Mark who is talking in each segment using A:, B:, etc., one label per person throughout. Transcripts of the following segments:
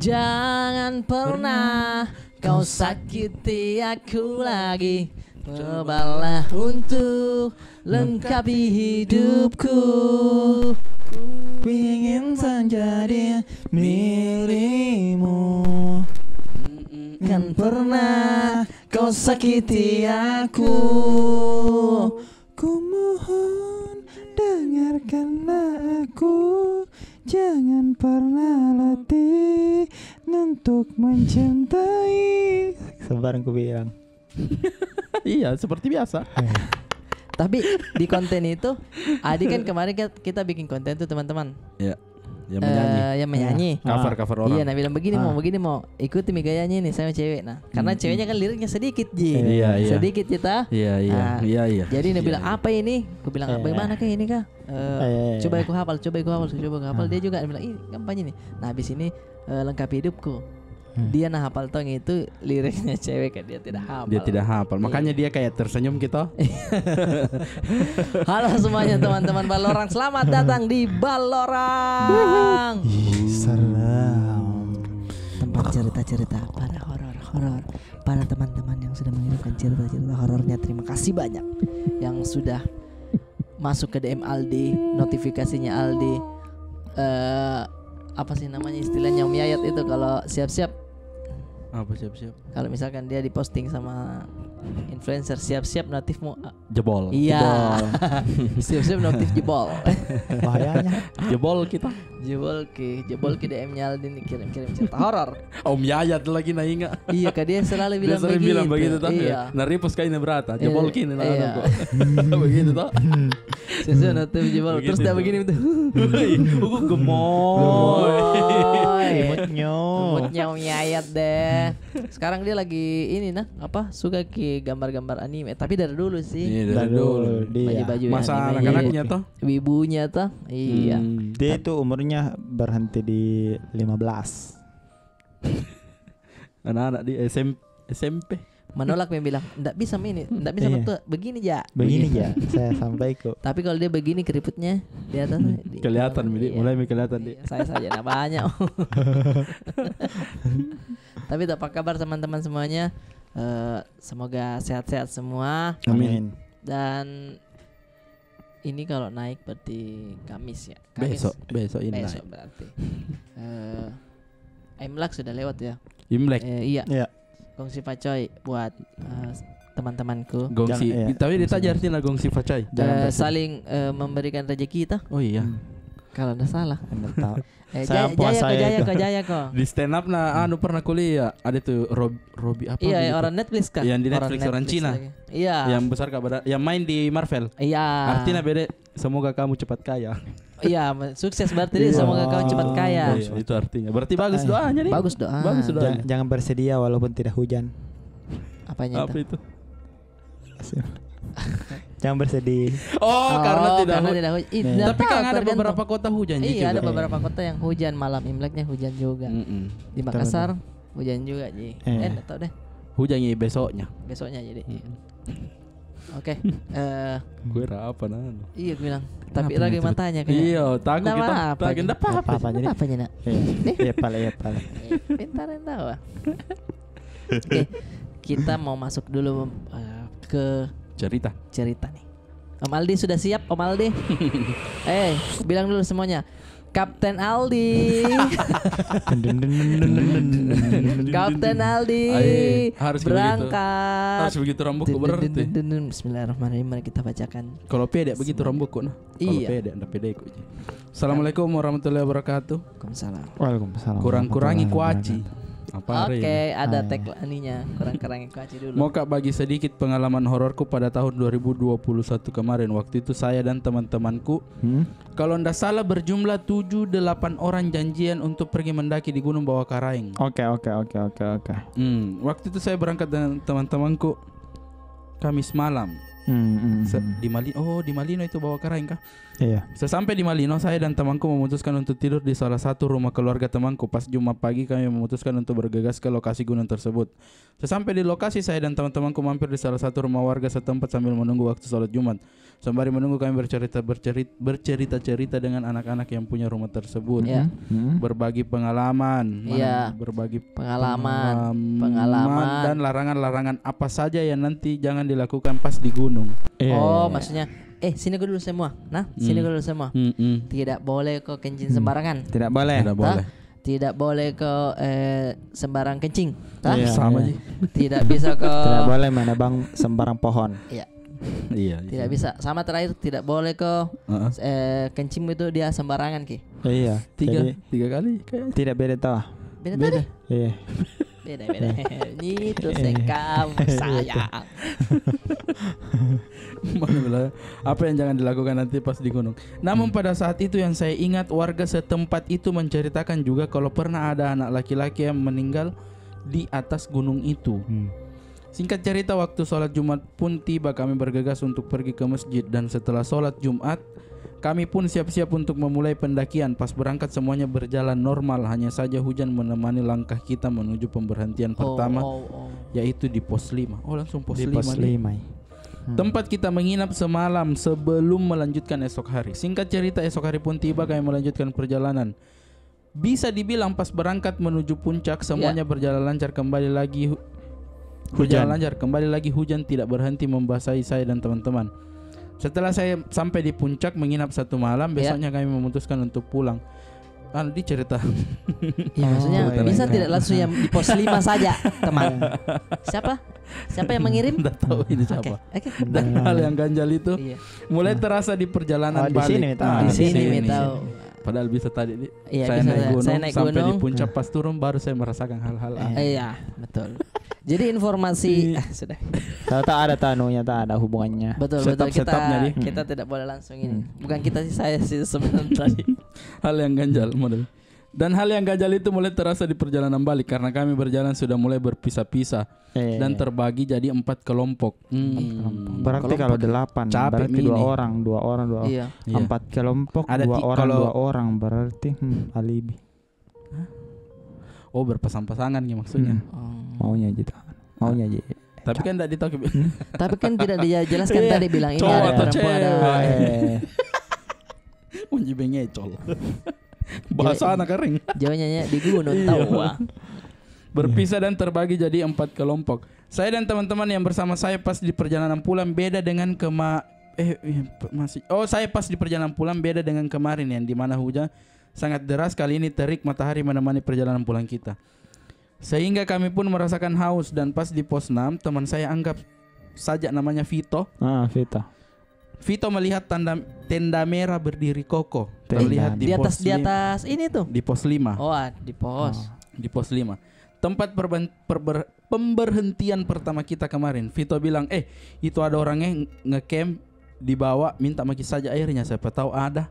A: Jangan pernah kau sakiti aku lagi. Cobalah untuk lengkapi hidupku.
B: Ku ingin menjadi milikmu.
A: Kan pernah kau sakiti aku.
B: Ku mohon dengarkanlah aku. Jangan pernah latih untuk mencintai. Sebarang ku bilang.
C: Iya, seperti biasa.
A: Tapi di konten itu Adi kan kemarin kita bikin konten tuh teman-teman.
C: Iya. Yang menyanyi.
A: Yang menyanyi.
C: Cover orang.
A: Iya, nah bilang begini mau ikuti mi gayanya nih sama cewek. Nah, karena ceweknya kan liriknya sedikit Ji.
C: Iya.
A: Sedikit kita.
C: Iya.
A: Jadi dia bilang apa ini? Aku bilang bagaimana kayak ini kah? Coba aku hafal. Dia juga bilang ini kampanye nih. Nah, habis ini lengkapi hidupku. Dia nah hafal tong itu liriknya cewek kan dia tidak hafal.
C: Makanya dia kayak tersenyum gitu.
A: Halo semuanya teman-teman Balorang, selamat datang di Balorang.
B: Seram.
A: Tempat cerita-cerita para horor, para teman-teman yang sudah mengirimkan cerita-cerita horornya. Terima kasih banyak yang sudah masuk ke DM Aldi, notifikasinya Aldi. Apa sih namanya istilahnya Om Yayat itu kalau siap-siap.
C: Apa siap-siap?
A: Kalau misalkan dia diposting sama influencer, siap-siap notifmu
C: Jebol.
A: iya. Siap-siap notif jebol.
B: Bahayanya.
C: Jebol kita.
A: Jebol ke DM-nya Aldi nih, kirim cerita horor.
C: Om Yayat lagi na ingat.
A: Iya, Kak, dia selalu
C: Dia sering bilang begitu toh.
A: Iya.
C: Naripus kainnya berata. Jebol kini lah
A: Iya.
C: begitu toh.
A: Siap-siap notif jebol. Terus dia begini tuh.
C: Gemoy.
B: Imutnya.
A: Moodnya Om Yayat deh. Sekarang dia lagi ini suka ke gambar-gambar anime. Tapi dari dulu sih.
C: Iya, dari dulu.
A: Baju-baju
C: Masa
A: anime.
C: anak-anaknya toh.
A: Ibunya toh. Iya.
B: Dia itu umurnya berhenti di 15.
C: Anak-anak di SMP.
A: Menolak yang bilang enggak bisa betul begini ya.
B: Begini ya, saya sampai kok.
A: Tapi kalau dia begini keriputnya di atas
C: Kelihatan
A: iya.
C: mulai kelihatan dia.
A: Saya saja nah banyak. Tapi apa kabar teman-teman semuanya? Semoga sehat-sehat semua.
C: Amin.
A: Dan ini kalau naik berarti Kamis ya.
C: Besok ini
A: Besok
C: naik.
A: berarti. Imlek sudah lewat ya.
C: Imlek.
A: Iya.
B: Iya.
A: Gongsi Pacoy buat teman-temanku.
C: Gongsi.
B: Jangan, iya.
C: Tapi ditajar artinya gongsi facai.
A: Saling memberikan rezeki kita.
C: Oh iya.
A: Kalau enggak salah.
B: Anda tahu.
A: Jaya
B: Saya puasa itu.
A: kok.
C: Di stand up pernah kuliah. Ada tuh Robi apa
A: Iya,
C: gitu.
A: orang Netflix kan.
C: Yang di Netflix, orang Cina.
A: lagi. Iya.
C: Yang besar kabar yang main di Marvel.
A: Iya.
C: Artinya beda. Semoga kamu cepat kaya.
A: Iya, sukses berarti dia. Semoga kau cepat kaya.
C: Iya, itu artinya. Berarti bagus doanya nih.
A: Bagus doa.
C: Bagus doanya.
B: Jangan bersedia walaupun tidak hujan.
A: Apanya
C: Apa
A: itu?
C: itu?
B: Jangan bersedih.
C: Oh, karena tidak hujan.
B: Iya.
C: Tapi kan ada beberapa kota hujan juga.
A: Iya, ada beberapa kota yang hujan malam Imleknya hujan juga. Di Makassar hujan juga, Ji. Enggak tahu deh.
C: Hujan ya besoknya.
A: Besoknya jadi. Oke.
C: Gue apa nan?
A: Iya gue bilang. Tapi lagi matanya kayaknya.
C: Iya, takut kita. Takut enggak apa-apa.
B: Jadi
A: Apa nak?
B: iya paling.
A: Pintar yang tahu. Oke. Kita mau masuk dulu ke cerita nih. Om Aldi sudah siap, Om Aldi? Bilang dulu semuanya. Kapten Aldi. Kapten Aldi.
C: Harus
A: berangkat.
C: Harus begitu rambutku berarti.
A: Bismillahirrahmanirrahim. Mari kita bacakan.
C: Kalau pede begitu rambutku nah. Kalau
A: Iya.
C: pede, anda pede kok. Assalamualaikum warahmatullahi wabarakatuh.
B: Waalaikumsalam.
C: Kurang-kurangi kuaci. Apa
A: Oke, ada tagline-nya. Kurang-kurangi kuaci dulu.
C: Mau Kak bagi sedikit pengalaman hororku pada tahun 2021 kemarin. Waktu itu saya dan teman-temanku kalau ndak salah berjumlah 7-8 orang janjian untuk pergi mendaki di Gunung Bawah Karaeng.
B: Oke.
C: Waktu itu saya berangkat dengan teman-temanku Kamis malam. Di Malino. Di Malino itu bawa karaeng kah?
B: Iya.
C: Sesampai di Malino, saya dan temanku memutuskan untuk tidur di salah satu rumah keluarga temanku. Pas Jumat pagi kami memutuskan untuk bergegas ke lokasi gunung tersebut. Sesampai di lokasi, saya dan teman-temanku mampir di salah satu rumah warga setempat sambil menunggu waktu sholat Jumat. Sembari menunggu kami bercerita-cerita dengan anak-anak yang punya rumah tersebut. Berbagi pengalaman, berbagi pengalaman dan larangan-larangan apa saja yang nanti jangan dilakukan pas di gunung.
A: Maksudnya sini dulu semua. Sini dulu semua. Tidak boleh kau kencing sembarangan.
B: Tidak boleh.
A: Tidak boleh kau sembarang kencing.
C: Sama aja.
A: Tidak bisa kau.
B: Tidak boleh menebang sembarang pohon.
C: Iya.
A: Tidak bisa. Sama terakhir tidak boleh kau kencing itu dia sembarangan ki.
B: Iya.
C: Tiga kali.
B: Tidak beda tahu.
A: Beda.
B: Iya.
A: Beda. Itu sekam sayang.
C: Apa yang jangan dilakukan nanti pas di gunung. Namun pada saat itu yang saya ingat, warga setempat itu menceritakan juga kalau pernah ada anak laki-laki yang meninggal di atas gunung itu. Singkat cerita, waktu sholat Jumat pun tiba, kami bergegas untuk pergi ke masjid. Dan setelah sholat Jumat, kami pun siap-siap untuk memulai pendakian. Pas berangkat semuanya berjalan normal, hanya saja hujan menemani langkah kita menuju pemberhentian pertama, yaitu di pos 5. Langsung pos 5 nih. Tempat kita menginap semalam sebelum melanjutkan esok hari. Singkat cerita, esok hari pun tiba, kami melanjutkan perjalanan. Bisa dibilang pas berangkat menuju puncak semuanya berjalan lancar. Kembali lagi hujan tidak berhenti membasahi saya dan teman-teman. Setelah saya sampai di puncak menginap satu malam, besoknya kami memutuskan untuk pulang. Dicerita.
A: Maksudnya bisa tidak langsung yang di pos 5 saja, teman. Siapa yang mengirim?
C: Tidak tahu ini siapa. Dan hal yang ganjal itu mulai terasa di perjalanan balik.
A: Di sini tahu.
C: Padahal bisa tadi saya naik gunung sampai di puncak, pas turun baru saya merasakan hal-hal aneh.
A: Iya, betul. Jadi informasi sudah.
B: Tak ada tanunya, tak ada hubungannya.
A: Betul. Kita tidak boleh langsung ini. Bukan kita sih, saya sih sebenarnya tadi.
C: Hal yang ganjal model. Dan hal yang ganjal itu mulai terasa di perjalanan balik karena kami berjalan sudah mulai berpisah-pisah dan terbagi jadi 4 kelompok.
B: Berarti kalau 8 berarti 2 orang. 4 kelompok, ada 2 orang berarti alibi.
C: Berpasang-pasangan ya maksudnya.
B: Maunya gitu.
C: Tapi kan tidak ditahu.
A: Tapi kan tidak dijelaskan tadi bilang ini
C: cowok
A: ada
C: atau
A: perempuan ada.
C: Munyi bengecol. Bahasa anak kering.
A: Jawanya di gunung tahu.
C: Berpisah dan terbagi jadi 4 kelompok. Saya dan teman-teman yang bersama saya pas di perjalanan pulang beda dengan saya pas di perjalanan pulang beda dengan kemarin yang dimana hujan sangat deras. Kali ini terik matahari menemani perjalanan pulang kita, sehingga kami pun merasakan haus. Dan pas di pos 6, teman saya anggap saja namanya Vito. Vito melihat tenda merah berdiri kokoh terlihat
A: di atas ini tuh.
C: Di pos 5. Di pos 5. Tempat pemberhentian pertama kita kemarin. Vito bilang, itu ada orangnya ngecamp di bawah, minta maki saja airnya, siapa tahu ada.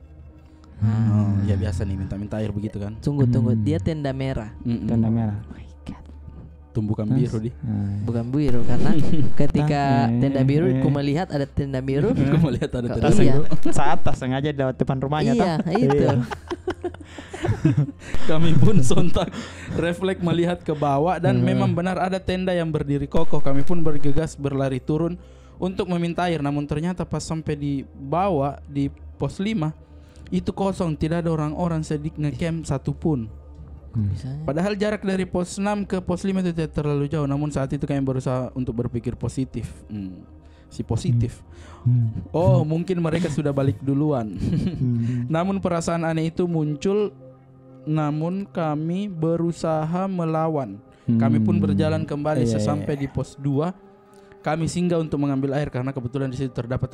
C: Ya biasa nih minta air begitu kan.
A: Tunggu, dia tenda merah.
B: Tenda merah.
C: Bukan biru di.
A: Bukan biru karena ketika tenda biru ku melihat ada tenda biru.
C: Ku melihat ada tenda
B: biru. Saat tas sengaja di depan rumahnya.
A: Itu.
C: Kami pun sontak refleks melihat ke bawah dan memang benar ada tenda yang berdiri kokoh. Kami pun bergegas berlari turun untuk meminta air, namun ternyata pas sampai di bawah di pos 5 itu kosong, tidak ada orang-orang sedikit ngecamp satupun. Padahal jarak dari pos 6 ke pos 5 itu tidak terlalu jauh. Namun saat itu kami berusaha untuk berpikir positif. Si positif. Mungkin mereka sudah balik duluan. Namun perasaan aneh itu muncul. Namun kami berusaha melawan. Kami pun berjalan kembali. Sesampai di pos 2 kami singgah untuk mengambil air karena kebetulan di situ terdapat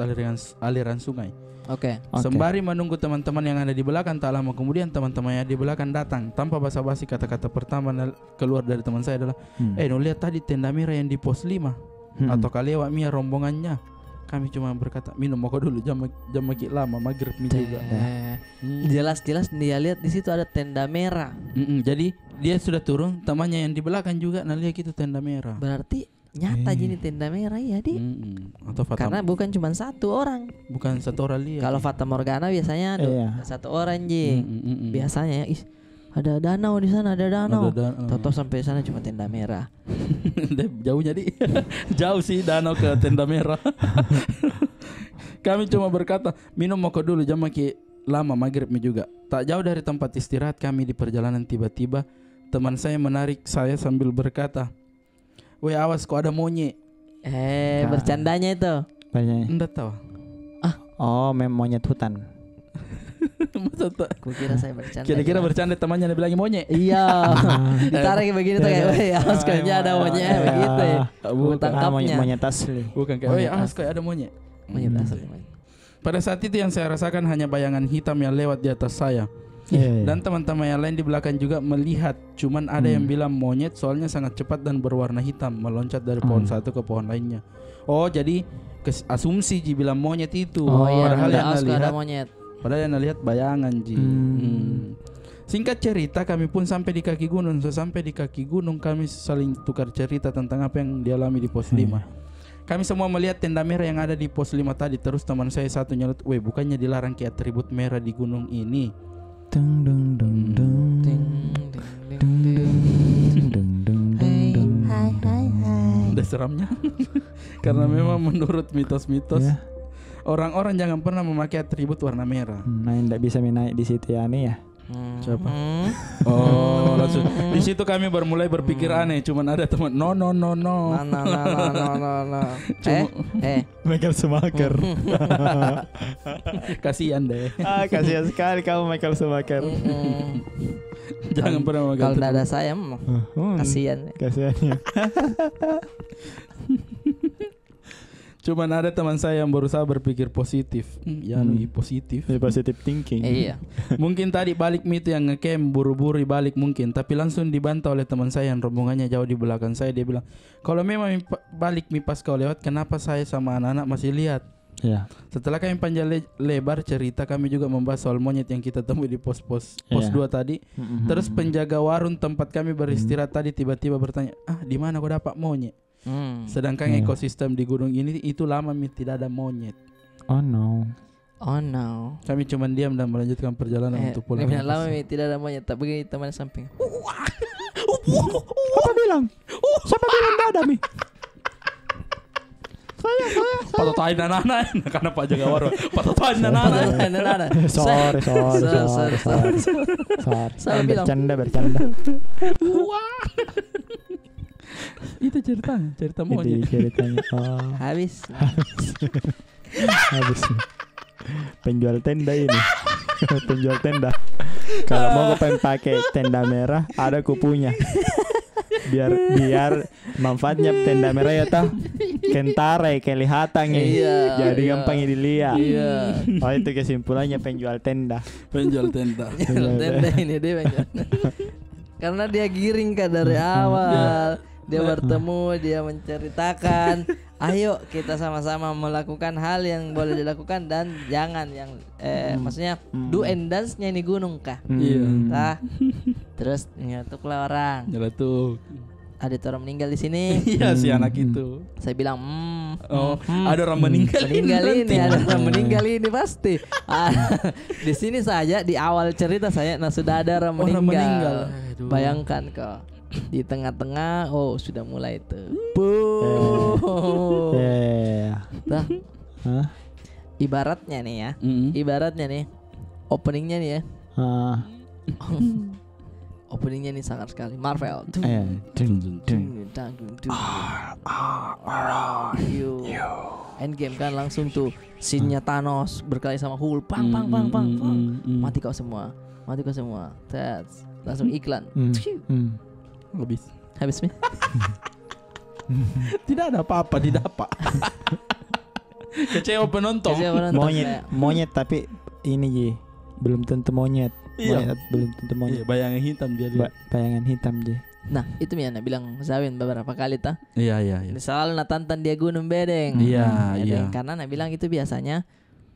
C: aliran sungai. Sembari menunggu teman-teman yang ada di belakang, tak lama kemudian teman-temannya di belakang datang. Tanpa basa-basi, kata-kata pertama keluar dari teman saya adalah, lihat tadi tenda merah yang di pos 5. Atau kalian Mia rombongannya. Kami cuma berkata, minum moko dulu, jam makin lama maghrib juga.
A: Jelas-jelas dia lihat di situ ada tenda merah.
C: Jadi dia sudah turun, temannya yang di belakang juga lihat itu tenda merah.
A: Berarti Nyata jadi tenda merah ya di.
C: Atau
A: karena bukan cuma satu orang.
C: Bukan satu orang lihat.
A: Kalau Fata Morgana biasanya satu orang ji. Biasanya ada danau di sana, ada danau. Toto sampai sana cuma tenda merah.
C: Jauh jadi. Jauh sih danau ke tenda merah. Kami cuma berkata, minum moko dulu jam maki lama maghrib juga. Tak jauh dari tempat istirahat kami di perjalanan tiba-tiba teman saya menarik saya sambil berkata, "Weh awas kok ada monyet."
A: Bercandanya itu.
C: Enggak tahu.
B: Monyet hutan.
C: Masa
A: kira saya bercanda.
C: Kira-kira bercanda temannya dia bilang monyet.
A: Iya. Ditarik begini tuh kayak, "Weh awas kayaknya ada monyet." Begitu ya. Tangkapnya.
B: Monyet asli.
C: Bukan kayak, "Weh awas kayak ada monyet."
A: Monyet asli. Pada
C: saat itu yang saya rasakan hanya bayangan hitam yang lewat di atas saya. Dan teman-teman yang lain di belakang juga melihat. Cuman ada yang bilang monyet soalnya sangat cepat dan berwarna hitam meloncat dari pohon satu ke pohon lainnya. Jadi asumsi Ji bilang monyet itu. Padahal yang lihat monyet. Padahal yang lihat bayangan Ji. Singkat cerita kami pun sampai di kaki gunung. Sesampai di kaki gunung kami saling tukar cerita tentang apa yang dialami di pos 5. Kami semua melihat tenda merah yang ada di pos 5 tadi. Terus teman saya satu nyelot, "Weh bukannya dilarang kayak atribut merah di gunung ini?"
B: Deng deng deng deng deng deng deng.
A: Hai.
C: Udah seramnya. Karena memang menurut mitos-mitos orang-orang jangan pernah memakai atribut warna merah.
B: Tidak bisa naik di situ ya nih ya.
C: Siapa? Langsung di situ kami bermulai berpikir aneh. Cuman ada teman no.
B: Michael Schumacher.
C: Kasihan deh.
B: Kasihan sekali kamu Michael Schumacher.
C: Jangan pernah memakai.
A: Kalau ada saya kasihan.
B: Kasihannya.
C: Cuman ada teman saya yang berusaha berpikir positif. Positif.
B: Positive thinking.
A: Iya.
C: Mungkin tadi balik itu yang ngecamp buru-buru balik mungkin, tapi langsung dibantah oleh teman saya yang rombongannya jauh di belakang saya. Dia bilang, "Kalau memang balik pas kau lewat, kenapa saya sama anak-anak masih lihat?"
B: Ya.
C: Setelah kami panjang lebar cerita, kami juga membahas soal monyet yang kita temui di pos 2 tadi. Terus penjaga warung tempat kami beristirahat tadi tiba-tiba bertanya, "Di mana kau dapat monyet?" Sedangkan ekosistem di gunung ini itu lama tidak ada monyet.
B: Oh no.
C: Kami cuma diam dan melanjutkan perjalanan untuk pulang.
A: Lama tidak ada monyet, tak begini teman samping.
B: Apa bilang? Siapa bilang tidak ada mi? Saya.
C: Patotain anak-anak karena Pak jaga warung. Patotain anak-anak.
B: Sorry. Bercanda.
C: Itu cerita monyet.
B: Ceritanya.
A: Habis.
B: Penjual tenda ini. Penjual tenda. Kalau mau kau pengen pakai tenda merah, ada kupunya. Biar manfaatnya tenda merah ya tah. Kentara kelihatan ya. Jadi gampang dilihat. Itu kesimpulannya penjual tenda.
C: Penjual tenda
A: ini dia penjual. Karena dia giring kan dari awal. Dia bertemu, dia menceritakan, ayo kita sama-sama melakukan hal yang boleh dilakukan dan jangan yang maksudnya do and dance-nya ini gunung kah? Tah. Terus nyetuklah orang.
C: Nyeletuk.
A: Ada orang meninggal di sini.
C: Iya si anak itu.
A: Saya bilang,
C: ada orang meninggal
A: ini, ada orang meninggal ini pasti. Di sini saja di awal cerita saya, sudah ada orang meninggal. Bayangkan kok. Di tengah-tengah sudah mulai itu. Ibaratnya nih ya. Ibaratnya nih openingnya nih ya. Openingnya nih sangat sekali Marvel. Endgame kan langsung tuh scene-nya Thanos berkelahi sama Hulk. Pang. Mati kau semua. Langsung iklan. Habis nih.
C: Tidak ada apa-apa didapat. Kecewa penonton.
B: Monyet tapi ini Ji, belum tentu monyet. Belum tentu monyet.
C: Bayangan hitam dia.
B: Bayangan hitam Ji.
A: Nah itu Miana bilang Zawin beberapa kali ta.
C: Iya.
A: Misal Natantan dia gunung bedeng.
C: Iya.
A: Karena bilang itu biasanya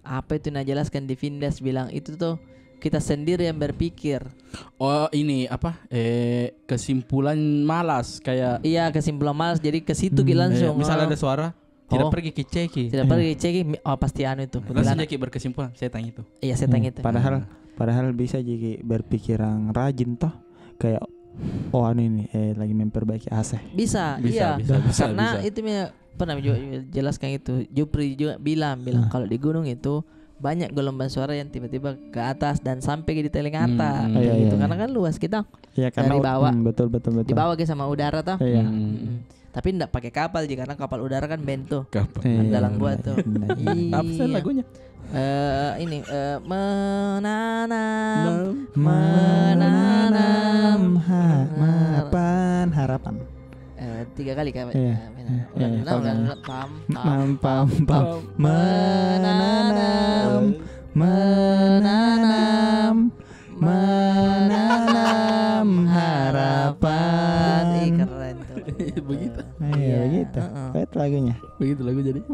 A: apa itu jelaskan di Vindes bilang itu tuh kita sendiri yang berpikir.
C: Oh ini apa? Kesimpulan malas kayak.
A: Iya kesimpulan malas jadi ke situ langsung.
C: Misalnya ada suara tidak pergi ke ceki.
A: Tidak pergi ceki. Oh pasti anu itu.
C: Langsung jadi berkesimpulan setan itu.
A: Iya setan itu.
B: Padahal bisa jadi berpikiran rajin toh kayak anu ini lagi memperbaiki AC.
A: Bisa. Karena itu pernah jelaskan itu. Jupri juga bilang kalau di gunung itu banyak gelombang suara yang tiba-tiba ke atas dan sampai di telinga atas gitu. Karena kan luas kita.
B: Iya karena
A: dari bawah.
B: Betul.
A: Dibawa ke sama udara toh.
B: Iya.
A: Tapi enggak pakai kapal karena kapal udara kan bento.
C: Kapal.
A: Dalam gua tuh.
C: Apa sih lagunya?
B: Menanam harapan.
A: 3 kali kan.
B: Menanam harapan.
A: Keren tuh.
C: Begitu.
B: Iya begitu. Itu lagunya.
C: Begitu lagu jadi.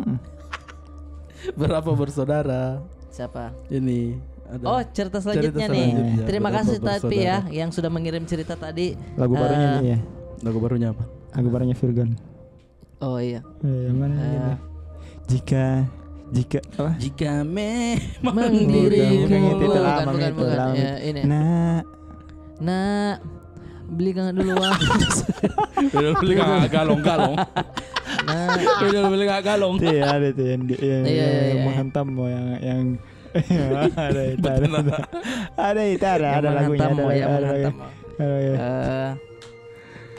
C: Berapa bersaudara?
A: Siapa?
C: Ini ada.
A: Cerita selanjutnya nih. Terima kasih tapi ya yang sudah mengirim cerita tadi.
B: Lagu barunya nih ya.
C: Lagu barunya apa?
B: Lagu barunya Virgon.
A: Oh iya.
B: Yang mana ini? Jika apa?
C: Jika memang
A: dirimu
B: bukan.
A: Ya, ini. Nak belikan dulu uang.
C: Udah beli galong. Udah beli galong.
B: Iya ada tuh yang menghantam yang ada lagunya ada.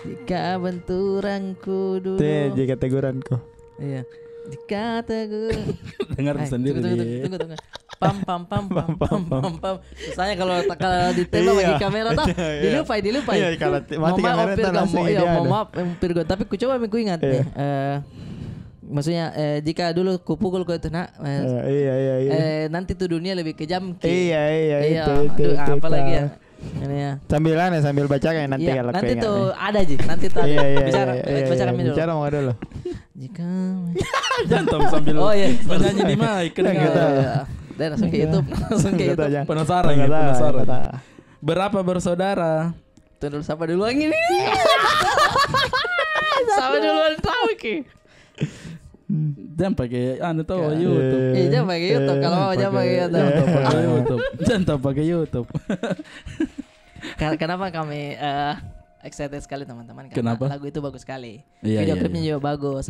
A: Jika benturanku dulu.
B: Jika teguranku.
A: Iya. Jika tegur.
C: Dengar sendiri.
A: Tunggu. Pam. Misalnya kalau ditembak bagi kamera tuh dilupai.
B: Iya kalau mati kamera tuh langsung
A: maaf Virgo tapi ku coba ku ingat nih. Maksudnya jika dulu ku pukul kau itu nak.
B: Iya.
A: Nanti tuh dunia lebih kejam.
B: Iya itu.
A: Apa lagi ya? Ini ya.
B: Sambil baca kayak nanti kalau
A: nanti tuh ada nanti tuh bicara kami dulu.
B: Bicara mau dulu.
A: Jika
C: jantam sambil menyanyi di mic kedengaran.
A: Dan langsung ke YouTube.
C: Penasaran. Berapa bersaudara?
A: Tunggu siapa dulu lagi nih? Siapa duluan tahu ki?
C: Jangan pakai YouTube.
A: Jangan pakai YouTube kalau mau jangan pakai YouTube.
C: Jangan pakai YouTube.
A: Kenapa kami excited sekali teman-teman karena
C: Kenapa?
A: lagu itu bagus sekali.
C: Iya,
A: Video klipnya juga bagus.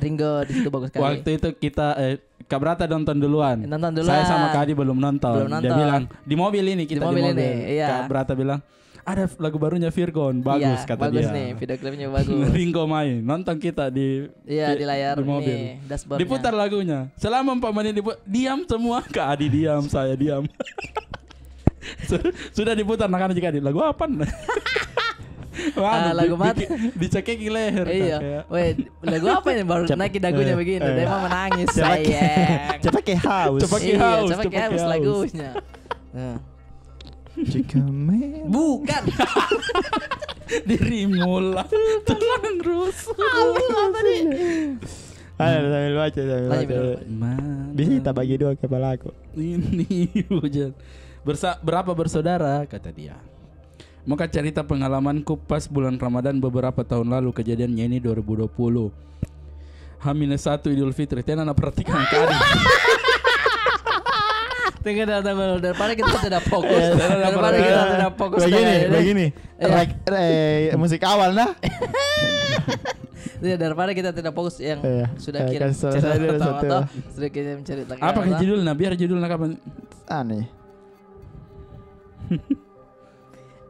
A: Ringo di situ bagus sekali.
C: Waktu itu kita Kak Brata nonton duluan. Saya sama Kak Adi belum nonton. Dia bilang di mobil ini kita di mobil.
A: Iya.
C: Kak Brata bilang ada lagu barunya Virgon bagus kata
A: bagus
C: dia.
A: Nih video klipnya bagus.
C: Ringo main nonton kita di
A: layar
C: di mobil.
A: nih dashboardnya.
C: Diputar lagunya. Selama 4 menit diam semua. Kak Adi diam, saya diam. Sudah diputar nakana jika di lagu apa?
A: Lagu mati
C: dicekik leher.
A: Iya. Weh, lagu apa ini baru naik dagunya begini. Dia mah menangis sayang.
B: Cepat ke house.
A: Cepat ke house lagunya.
B: Jika
A: bukan
C: dirimu lah tulang rusuk.
B: Sambil baca. Bisa kita bagi 2 kepala aku.
C: Ini hujan. Berapa bersaudara kata dia. Maka cerita pengalamanku pas bulan Ramadan beberapa tahun lalu, kejadiannya ini 2020. H-1 Idul Fitri. Tiana perhatikan kali.
A: Tunggu daripada kita tidak fokus. Daripada kita tidak fokus.
B: Begini. Musik awal nah.
A: Daripada kita tidak fokus yang sudah kirim
B: cerita
A: sudah kirim cerita.
C: Apa judulnya? Biar judulnya kapan?
B: Aneh.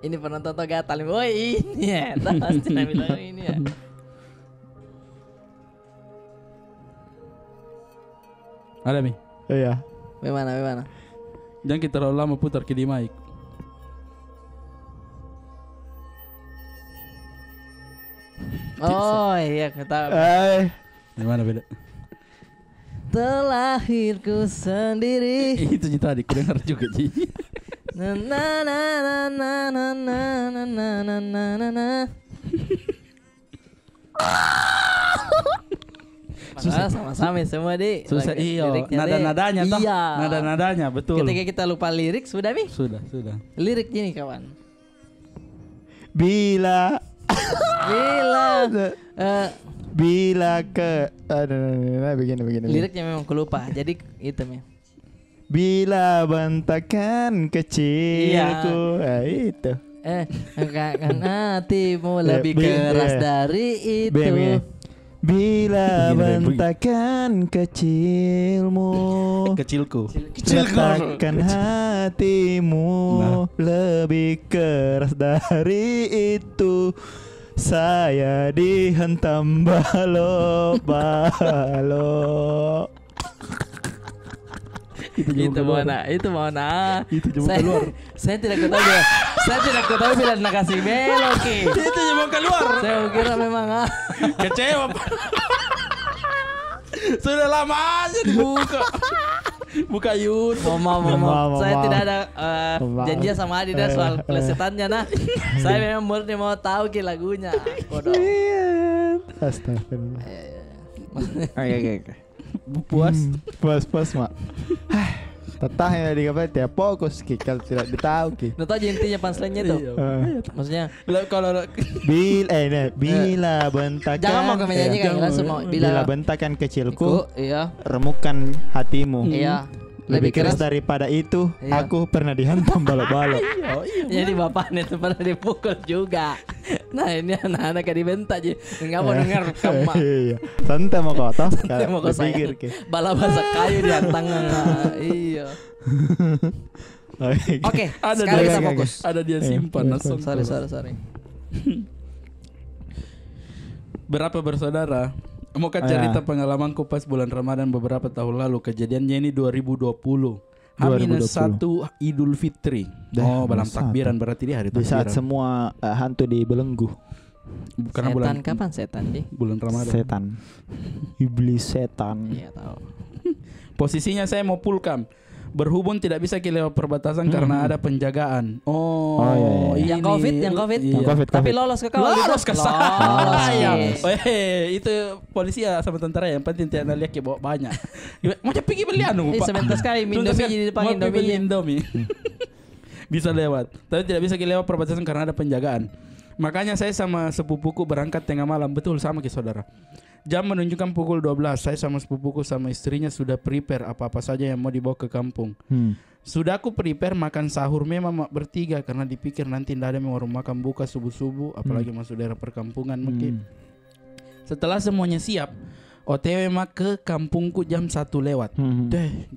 A: Ini penonton tuh gatal. Woi ini ya. Pasti bilang ini ya.
C: Ada Mi?
B: Iya.
A: Bagaimana?
C: Jangan kita terlalu lama putar ke di mic.
A: Oh iya kita.
C: Gimana beda?
A: Terlahirku sendiri.
C: Itu tadi ku dengar juga Ci.
A: Na na na na na na na na na na na. Sama-sama semua deh.
C: Susah nada-nadanya toh.
A: Iya.
C: Nada-nadanya betul.
A: Ketika kita lupa lirik sudah Mi.
C: Sudah.
A: Lirik gini kawan.
B: Bila begini.
A: Liriknya memang lupa. Jadi itu Mi.
B: Bila bentakan kecilku, itu.
A: Kan hatimu lebih keras dari itu.
B: Bila bentakan kecilku letakkan hatimu lebih keras dari itu. Saya dihentam balok.
A: Itu mana? Itu keluar. Saya tidak ketahui bila nak kasih belok.
C: Itu cuma keluar.
A: Saya kira memang
C: kecewa. Sudah lama aja dibuka. Buka YouTube.
A: Mama. Saya tidak ada janji sama Adidas soal plesetannya nah. Saya memang murni mau tahu lagunya. Bodoh.
B: Astagfirullah.
A: Oke.
B: Puas mak. Tetah yang dikatakan tiap fokus kalau tidak ditahu
A: Nggak tahu intinya punchline-nya tuh. Maksudnya
C: kalau
B: bila bentakan
A: jangan mau menyanyikan langsung mau
B: bila bentakan kecilku
A: iya
B: remukan hatimu.
A: Iya.
B: Lebih keras daripada itu, aku pernah dihantam balok-balok.
A: Jadi bapaknya itu pernah dipukul juga. Nah ini anak-anak kayak dibentak aja. Enggak mau denger kamu.
B: Iya. Santai mau kau toh?
A: Santai mau kau pikir ke. Bala basah kayu di tangan. Iya. Oke, sekarang kita fokus.
C: Ada dia simpan langsung.
A: Sorry.
C: Berapa bersaudara? Mau cerita pengalamanku pas bulan Ramadan beberapa tahun lalu. Kejadiannya ini 2020. H-1 Idul Fitri. Balam takbiran berarti di hari takbiran.
B: Di saat semua hantu dibelenggu.
A: Karena bulan kapan setan di?
C: Bulan Ramadan.
B: Setan. Iblis setan.
A: Iya tahu.
C: Posisinya saya mau pulkam. Berhubung tidak bisa lewat perbatasan karena ada penjagaan.
A: Yang COVID.
B: Iya.
A: Tapi lolos ke kawal.
C: Lolos ke saya. Itu polisi sama tentara yang penting tidak lihat bawa banyak. Mau pergi beli
A: sebentar sekali Indomie di depan
C: Indomie. Bisa lewat. Tapi tidak bisa lewat perbatasan karena ada penjagaan. Makanya saya sama sepupuku berangkat tengah malam. Betul sama saudara. Jam menunjukkan pukul 12. Saya sama sepupuku sama istrinya sudah prepare apa-apa saja yang mau dibawa ke kampung. Sudah aku prepare makan sahur memang bertiga karena dipikir nanti tidak ada warung makan buka subuh-subuh, apalagi masuk daerah perkampungan mungkin. Setelah semuanya siap, OTW ke kampungku jam 1 lewat.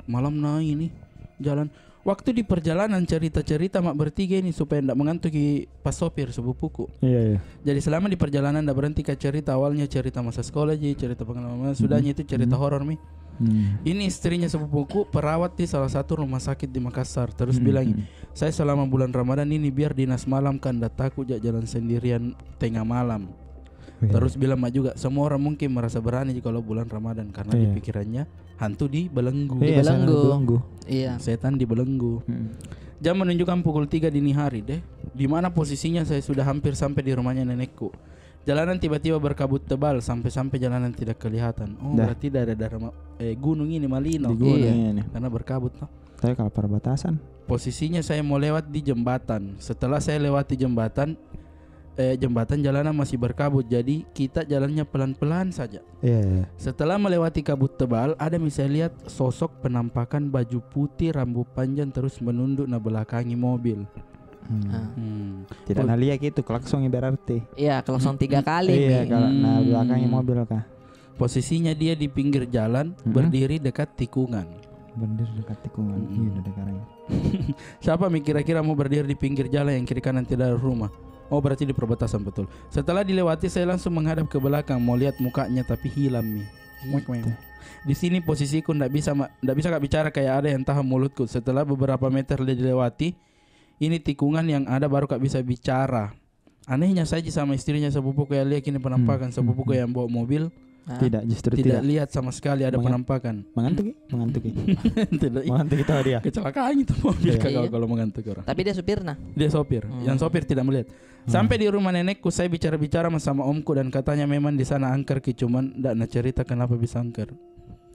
C: Malam naik ini jalan. Waktu di perjalanan cerita-cerita mak bertiga ini supaya tidak mengantuki pas sopir sepupuku.
B: Iya.
C: Jadi selama di perjalanan tidak berhenti ke cerita awalnya cerita masa sekolah aja, cerita pengalaman sudahnya itu cerita horor mi. Ini istrinya sepupuku perawat di salah satu rumah sakit di Makassar. Terus bilang, saya selama bulan Ramadan ini biar dinas malam kan tidak takut jalan sendirian tengah malam. Terus bilang mak juga semua orang mungkin merasa berani kalau bulan Ramadan karena di pikirannya hantu dibelenggu.
A: Iya.
C: Setan dibelenggu. Jam menunjukkan pukul 3 dini hari deh. Di mana posisinya saya sudah hampir sampai di rumahnya nenekku. Jalanan tiba-tiba berkabut tebal sampai jalanan tidak kelihatan. Berarti dari gunung ini Malino.
B: Di gunung ini.
C: Karena berkabut toh.
B: Tapi kalau perbatasan.
C: Posisinya saya mau lewat di jembatan. Setelah saya lewati jembatan jalanan masih berkabut, jadi kita jalannya pelan-pelan saja. Setelah melewati kabut tebal, ada misalnya lihat sosok penampakan baju putih, rambut panjang terus menunduk belakangi mobil.
B: Tidak lihat itu klaksonnya berarti.
A: Iya, klakson 3 kali.
B: Iya, kalau belakangi mobil kah.
C: Posisinya dia di pinggir jalan, berdiri dekat tikungan.
B: Iya, dekat.
C: Siapa kira-kira mau berdiri di pinggir jalan yang kiri kanan tidak ada rumah? Berarti di perbatasan betul. Setelah dilewati saya langsung menghadap ke belakang mau lihat mukanya tapi hilang mi. Di sini posisiku ndak bisa kak bicara kayak ada yang tahan mulutku. Setelah beberapa meter dilewati, ini tikungan yang ada baru kak bisa bicara. Anehnya saja sama istrinya sepupuku yang lihat ini penampakan sepupuku yang bawa mobil
B: Tidak, justru
C: tidak
B: tidak.
C: lihat sama sekali ada penampakan.
B: Mengantuk
C: Tidak.
B: mengantuk itu dia.
C: Kecelakaan itu mobil kalau mengantuk orang.
A: Tapi dia supir nah.
C: Dia sopir. Yang sopir tidak melihat. Sampai di rumah nenekku saya bicara-bicara sama omku dan katanya memang di sana angker cuman ndak nak cerita kenapa bisa angker.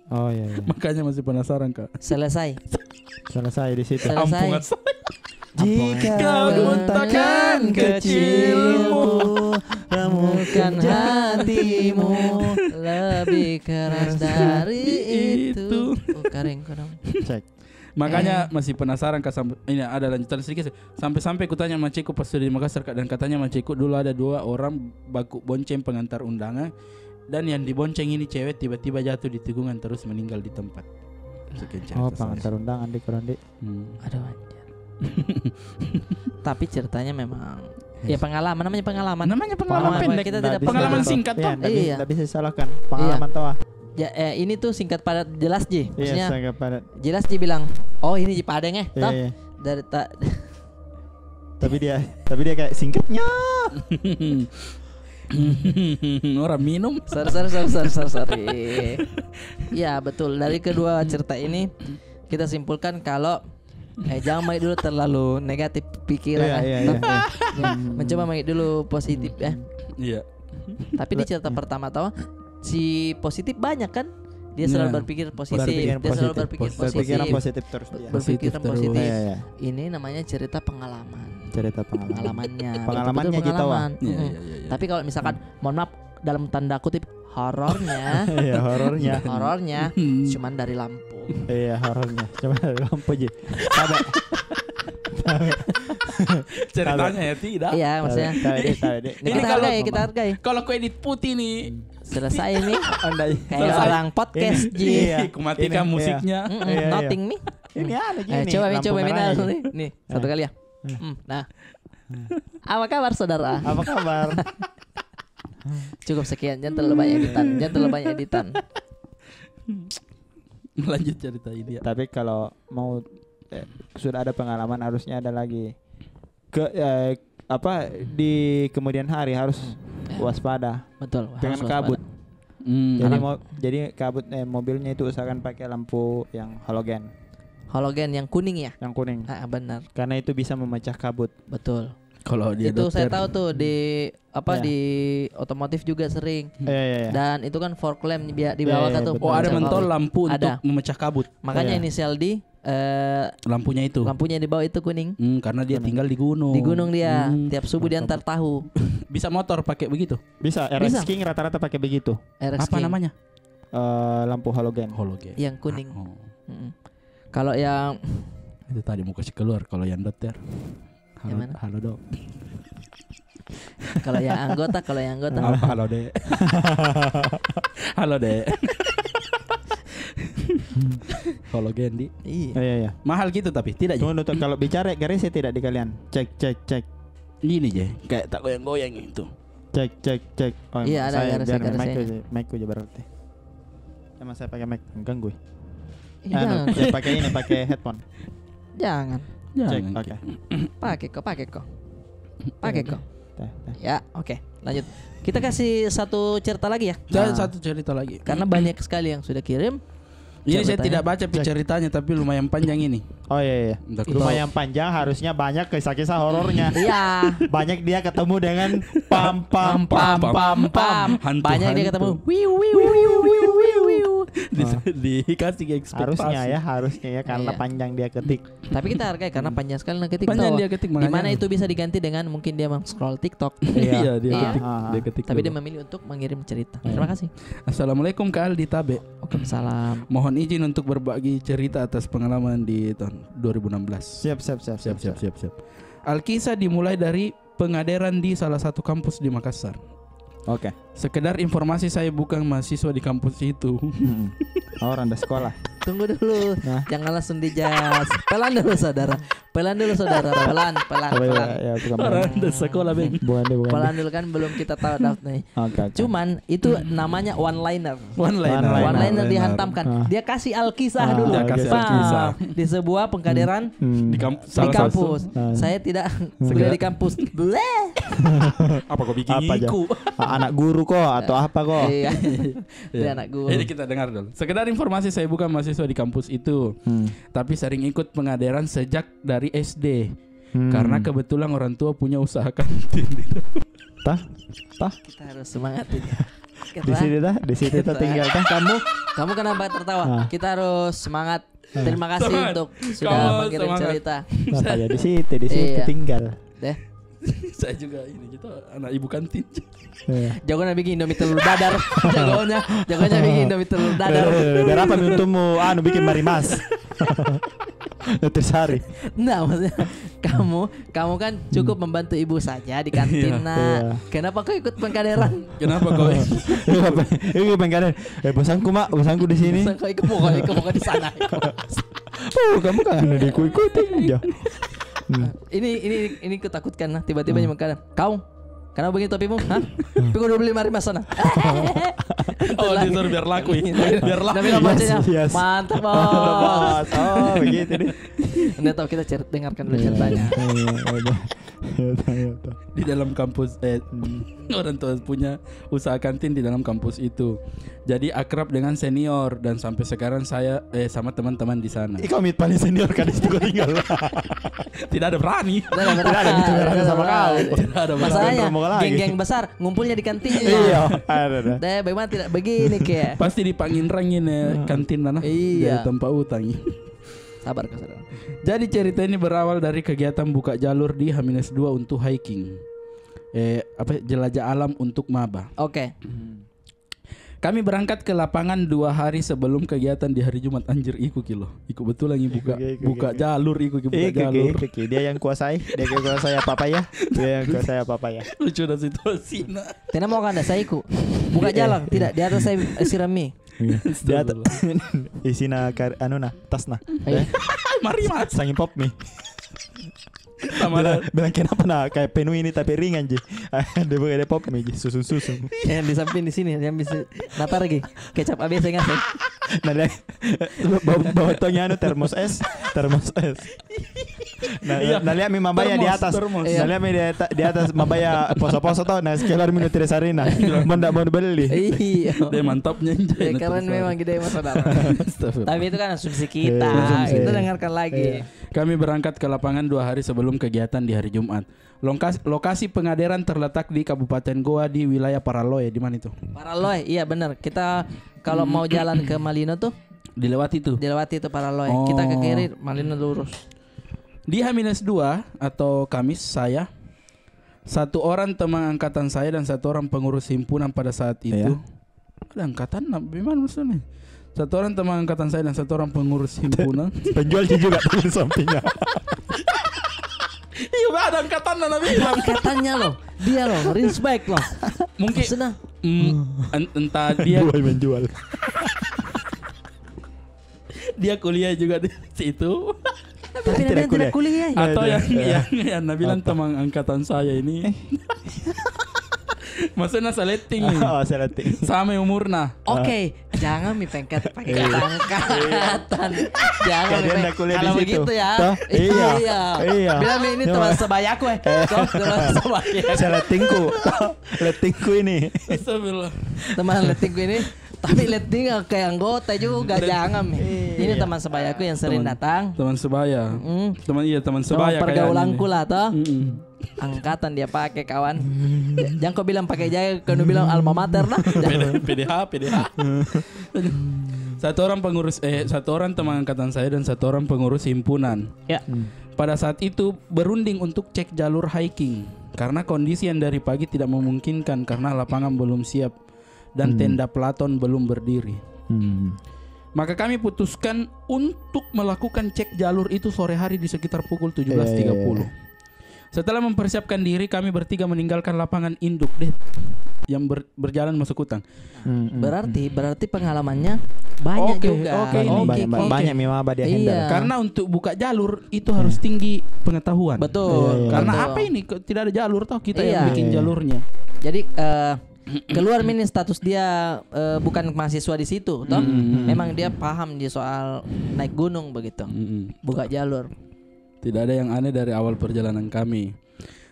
B: Oh iya.
C: Makanya masih penasaran Kak.
A: Selesai
B: di situ.
A: Selesai.
B: Jika
C: kau guntakan kecilmu,
A: remukan hatimu lebih keras dari itu. Oh, garing kau dong.
B: Cek.
C: Makanya masih penasaran Kak, ini ada lanjutan sedikit. Sampai-sampai kutanya maciku pas di Makassar Kak, dan katanya maciku dulu ada 2 orang baku bonceng pengantar undangan, dan yang dibonceng ini cewek tiba-tiba jatuh di tikungan terus meninggal di tempat.
B: Oh, pengantar undangan di kurang di.
A: Aduh anjir. Tapi ceritanya memang ya pengalaman, namanya pengalaman
C: pendek.
A: Kita tidak
C: pengalaman singkat toh.
B: Iya, tidak bisa disalahkan. Pengalaman toh.
A: Ya, ini tuh singkat padat jelas Ji. Maksudnya
B: singkat padat.
A: jelas Ji bilang, "Oh, ini Ji Padeng toh."
B: Iya.
A: Dari
B: Tapi dia kayak singkatnya.
C: Orang minum.
A: Sorry. Ya, betul. Dari kedua cerita ini kita simpulkan kalau jangan main dulu terlalu negatif pikiran.
B: Iya.
A: Mencoba main dulu positif ya.
C: Iya.
A: Tapi di cerita pertama tahu si positif banyak kan? Dia selalu berpikir positif. Dia selalu berpikir positif.
B: Berpikiran positif terus dia.
A: Berpikiran positif.
B: Iya.
A: Ini namanya cerita pengalaman.
B: Pengalamannya
A: Betul-betul
B: kita
A: pengalaman.
C: Iya.
A: Tapi kalau misalkan mohon maaf dalam tanda kutip horornya.
B: Iya,
A: horornya cuman dari lampu.
B: Iya, horornya cuma dari lampu aja.
C: Ceritanya ya tidak.
A: Iya, maksudnya. Ini kita hargai.
C: Kalau ku edit putih nih
A: selesai nih. Kayak orang podcast Ji.
C: Ku matikan musiknya.
A: Nothing nih.
B: Ini ada gini.
A: Coba minal nih. Satu kali ya. Nah. Apa kabar saudara?
B: Apa kabar?
A: Cukup sekian, jangan terlalu banyak editan.
C: Lanjut cerita ini ya.
B: Tapi kalau mau sudah ada pengalaman harusnya ada lagi di kemudian hari harus waspada.
A: Betul.
B: Dengan kabut. Jadi kabut mobilnya itu usahakan pakai lampu yang halogen.
A: Halogen yang kuning ya?
B: Yang kuning.
A: Benar.
B: Karena itu bisa memecah kabut.
A: Betul.
C: Kalau dia
A: itu
C: dokter,
A: saya tahu tuh di otomotif juga sering.
B: Iya.
A: Dan itu kan fork lamp di bawah kan tuh.
C: Oh, ada mentol lampu
A: ada.
C: Untuk memecah kabut.
A: Makanya inisial D
C: lampunya itu.
A: Lampunya di bawah itu kuning.
C: Karena dia tinggal di gunung.
A: Di gunung dia. Tiap subuh dia antar tahu.
C: Bisa motor pakai begitu?
B: Bisa. RS King rata-rata pakai begitu.
C: Apa namanya?
B: Lampu halogen.
A: Yang kuning. Kalau yang
C: itu tadi mau kasih keluar. Kalau yang dokter. Halo dok.
A: Kalau yang anggota.
C: Halo dek. Halo dek. Halogen di.
B: Iya.
C: Mahal gitu tapi tidak.
B: Tunggu kalau bicara garis tidak di kalian. Cek.
C: Ini je. Kayak tak goyang-goyang gitu.
B: Cek. Oh,
A: iya ada garis-garisnya.
B: Mic aja berarti. Emang saya pakai mic mengganggu.
A: Jangan.
B: Pakai headphone.
A: Jangan.
B: Cek.
A: Pakai kok. Ya, oke. Lanjut. Kita kasih satu cerita lagi ya.
C: Satu cerita lagi.
A: Karena banyak sekali yang sudah kirim.
C: Ini saya tidak baca ceritanya tapi lumayan panjang ini.
B: Oh iya. Lumayan panjang, harusnya banyak kisah-kisah horornya.
A: Iya.
B: Banyak dia ketemu dengan pam.
A: Banyak dia ketemu.
C: Dikasih ekspektasi.
B: Harusnya ya karena panjang dia ketik.
A: Tapi kita hargai karena panjang sekali ketik.
C: Panjang dia ketik.
A: Dimana itu bisa diganti dengan mungkin dia scroll TikTok.
C: Iya dia ketik.
A: Tapi dia memilih untuk mengirim cerita. Terima kasih.
C: Assalamualaikum Kak Aldi Tabe.
A: Waalaikumsalam.
C: Mohon izin untuk berbagi cerita atas pengalaman di tahun 2016. Siap. Alkisah dimulai dari pengaderan di salah satu kampus di Makassar.
B: Oke.
C: Sekedar informasi, saya bukan mahasiswa di kampus itu.
B: Orang dah sekolah.
A: Tunggu dulu. Jangan langsung dijas. Pelan dulu saudara. Pelan dulu saudara, pelan.
B: Ya, bukan
C: sekolah Bang.
B: Bukan.
A: Pelan dulu kan belum kita tahu nih.
B: Okay.
A: Cuman itu namanya one liner.
C: One liner
A: dihantamkan. Dia kasih alkisah dulu.
C: Dia kasih alkisah.
A: Di sebuah pengkaderan
C: di
A: kampus. Saya tidak kuliah di kampus. Bleh.
C: Apa kau bikin
B: apa
C: iku?
B: Anak guru kok atau apa kok?
A: Iya. Dia anak guru.
C: Ini kita dengar dulu. Sekedar informasi, saya bukan mahasiswa di kampus itu. Tapi sering ikut pengaderan sejak dari SD. Karena kebetulan orang tua punya usaha kantin.
B: Tah?
A: Kita harus semangat ini.
B: Di situ tinggal tah.
A: Kamu kenapa tertawa? Kita harus semangat. Terima kasih untuk sudah mengirim cerita.
B: Kenapa ya di situ tinggal.
A: Deh.
C: Saya juga ini kita anak ibu kantin.
A: Jagonya bikin Indomie telur dadar. Jagonya bikin Indomie telur dadar.
B: Biar apa untukmu bikin marimas. Nutrisari.
A: Nah, maksudnya kamu kan cukup membantu ibu saja di kantin. Nah, kenapa kau ikut pengkaderan?
C: Kenapa kau?
B: Ikut pengkaderan. Bosanku di sini.
A: Kamu di sana.
B: Kamu kan ada diikutin aja.
A: Ini kutakutkan lah tiba-tiba mengkaderan. Kau kenapa begini topimu? Hah? Tapi kau udah beli marimas sana.
C: Disuruh biar laku ya. Biar laku.
B: Yes.
A: Mantap bos.
B: Begitu deh.
A: Anda tahu kita dengarkan dulu ceritanya.
C: Di dalam kampus orang tua punya usaha kantin di dalam kampus itu. Jadi akrab dengan senior dan sampai sekarang saya sama teman-teman di sana.
B: Kami paling senior kan itu tinggal.
C: Tidak ada berani.
B: Tidak ada berani sama kau.
C: Tidak ada
A: masalahnya geng-geng besar ngumpulnya di kantin.
B: Iya.
A: Deh, bagaimana tidak begini kayak.
C: Pasti dipanginrangin kantin mana.
A: Iya.
C: Tanpa utang.
A: Sabar saudara.
C: Jadi cerita ini berawal dari kegiatan buka jalur di H-2 untuk hiking. Jelajah alam untuk maba.
A: Oke.
C: Kami berangkat ke lapangan 2 hari sebelum kegiatan di hari Jumat. Anjir, iku betul lagi buka jalur, buka jalur.
B: Dia yang kuasai apa ya? Lucu dah situasi.
C: Tidak
A: mau kan ada saiku. Buka jalan, tidak di atas saya sirami.
B: Di atas isina tasna.
C: Mari mas.
B: Sangin pop nih. Bilang kenapa kayak penuh ini tapi ringan je. Dia pakai pop nih susun.
A: Yang di samping di sini yang bisa natar lagi kecap ABC nggak sih?
B: Bawa tongnya termos es. Nah lihat mi mabaya di atas. Nah lihat mi di atas mabaya poso-poso tau. Nah sekitar minum Teresarina. Mau beli.
C: Iya. Dia mantapnya.
A: Keren memang gede mas saudara. Tapi itu kan asumsi kita. Kita dengarkan lagi.
C: Kami berangkat ke lapangan 2 hari sebelum kegiatan di hari Jumat. Lokasi pengaderan terletak di Kabupaten Goa di wilayah Paraloe. Di mana itu?
A: Paraloe, iya benar. Kita kalau mau jalan ke Malino tuh
C: dilewati itu
A: Paraloe. Kita ke kiri, Malino lurus.
C: Di H-2 atau Kamis saya, 1 orang teman angkatan saya dan 1 orang pengurus himpunan pada saat itu. Ada angkatan gimana maksudnya? 1 orang teman angkatan saya dan 1 orang pengurus himpunan.
B: Penjual juga di sampingnya.
C: Iya ada angkatan
A: angkatannya loh. Dia loh, respect loh.
C: Mungkin entah dia
B: menjual.
C: Dia kuliah juga di situ.
A: Tapi tidak kuliah.
C: Atau yang Nabilan teman angkatan saya ini. Maksudnya seleting nih.
B: Seleting.
C: Sama umurna.
A: Oke, jangan pengkat pakai angkatan. Jangan kalau begitu ya. Iya. Bilang ini teman sebayaku
B: Letingku ini.
C: Astagfirullah.
A: Teman letingku ini. Tapi letting kayak anggota juga jangan. Ini teman sebayaku yang sering datang.
C: Teman sebaya. Teman sebaya.
A: Pergaulanku lah toh. Angkatan dia pakai kawan. Jangan kau bilang pakai jaya, kau bilang alma mater lah.
C: PDH. 1 orang pengurus 1 orang teman angkatan saya dan 1 orang pengurus himpunan.
A: Ya.
C: Pada saat itu berunding untuk cek jalur hiking karena kondisi yang dari pagi tidak memungkinkan karena lapangan belum siap dan tenda Platon belum berdiri. Maka kami putuskan untuk melakukan cek jalur itu sore hari di sekitar pukul 17.30. Setelah mempersiapkan diri, kami bertiga meninggalkan lapangan induk yang berjalan masuk hutan.
A: Berarti pengalamannya Banyak
C: Oke,
A: juga.
C: oke, ini.
B: Banyak memang dia handle.
A: Iya.
C: Karena untuk buka jalur itu harus tinggi pengetahuan.
A: Betul.
C: Karena
A: betul.
C: apa ini tidak ada jalur toh kita
A: Iya.
C: yang bikin jalurnya.
A: Jadi keluar mini status dia bukan mahasiswa di situ, toh. Memang dia paham di soal naik gunung begitu. Buka jalur.
C: Tidak ada yang aneh dari awal perjalanan kami.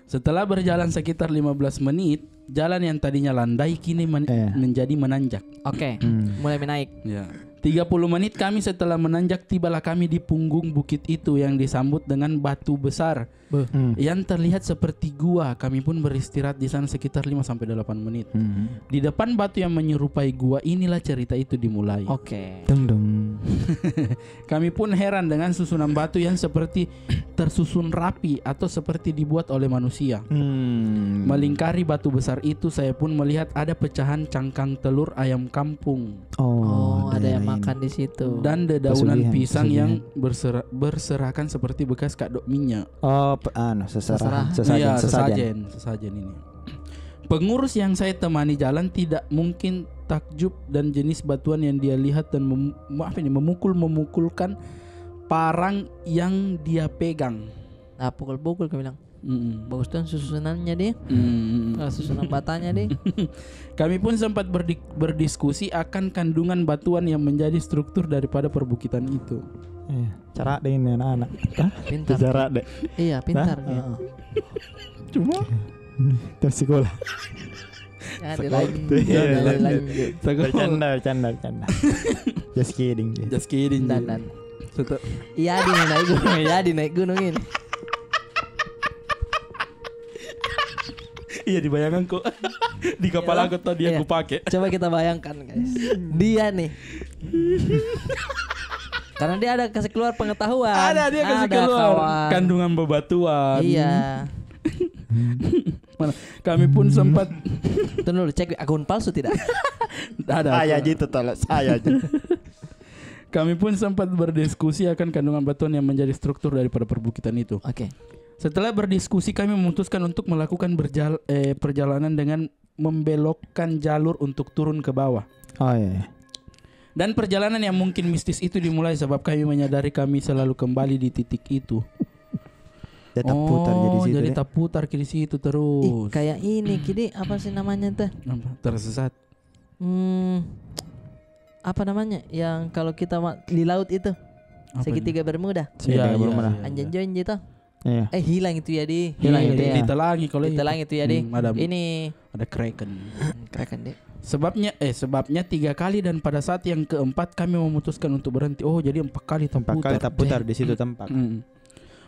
C: Setelah berjalan sekitar 15 menit, jalan yang tadinya landai kini menjadi menanjak.
A: Oke. Mulai menaik.
C: Ya. 30 menit kami setelah menanjak, tibalah kami di punggung bukit itu yang disambut dengan batu besar yang terlihat seperti gua. Kami pun beristirahat di sana sekitar 5-8 menit. Di depan batu yang menyerupai gua inilah cerita itu dimulai.
A: Oke.
C: Kami pun heran dengan susunan batu yang seperti tersusun rapi atau seperti dibuat oleh manusia. Melingkari batu besar itu, saya pun melihat ada pecahan cangkang telur ayam kampung.
A: Oh, ada yang makan di situ.
C: Dan dedaunan pisang yang berserakan seperti bekas kadok minyak.
B: Oh, sesajen
C: ini. Pengurus yang saya temani jalan tidak mungkin takjub dan jenis batuan yang dia lihat dan memukulkan parang yang dia pegang.
A: Nah, pukul-pukul kau bilang. Bagus tuh susunannya deh. Susunan batanya deh.
C: Kami pun sempat berdiskusi akan kandungan batuan yang menjadi struktur daripada perbukitan itu.
B: Cara deh ini anak-anak.
A: Pintar.
B: Cara deh.
A: Iya, pintar.
C: Cuma
B: tersekolah.
A: Jangan dilanjut.
B: Bercanda. Just kidding.
A: Dan. Iya di naik gunung ini.
C: Iya dibayangkan kok. Di kepala aku tadi yang gue pakai.
A: Coba kita bayangkan guys. Dia nih. Karena dia ada kasih keluar pengetahuan.
C: Dia kasih keluar kandungan bebatuan.
A: Iya.
C: Mana? Kami pun sempat.
A: Tunggu dulu, cek akun palsu tidak?
C: Ada.
B: Saya gitu tolak saya.
C: Kami pun sempat berdiskusi akan kandungan batuan yang menjadi struktur daripada perbukitan itu.
A: Oke.
C: Setelah berdiskusi, kami memutuskan untuk melakukan perjalanan dengan membelokkan jalur untuk turun ke bawah.
B: Oh iya.
C: Dan perjalanan yang mungkin mistis itu dimulai sebab kami menyadari kami selalu kembali di titik itu.
B: Dia tak putar jadi situ.
C: Jadi tak putar ke di situ terus.
A: Kayak ini, kini apa sih namanya tuh?
C: Tersesat.
A: Apa namanya? Yang kalau kita di laut itu segitiga Bermuda.
C: Iya.
A: Anjing join gitu.
B: Iya.
A: Hilang itu ya di.
C: Ditelangi kalau
A: itu ya di.
C: Ini ada kraken.
A: Kraken deh.
C: Sebabnya 3 kali dan pada saat yang keempat kami memutuskan untuk berhenti. Oh, jadi 4 kali tak
B: putar di situ tempat.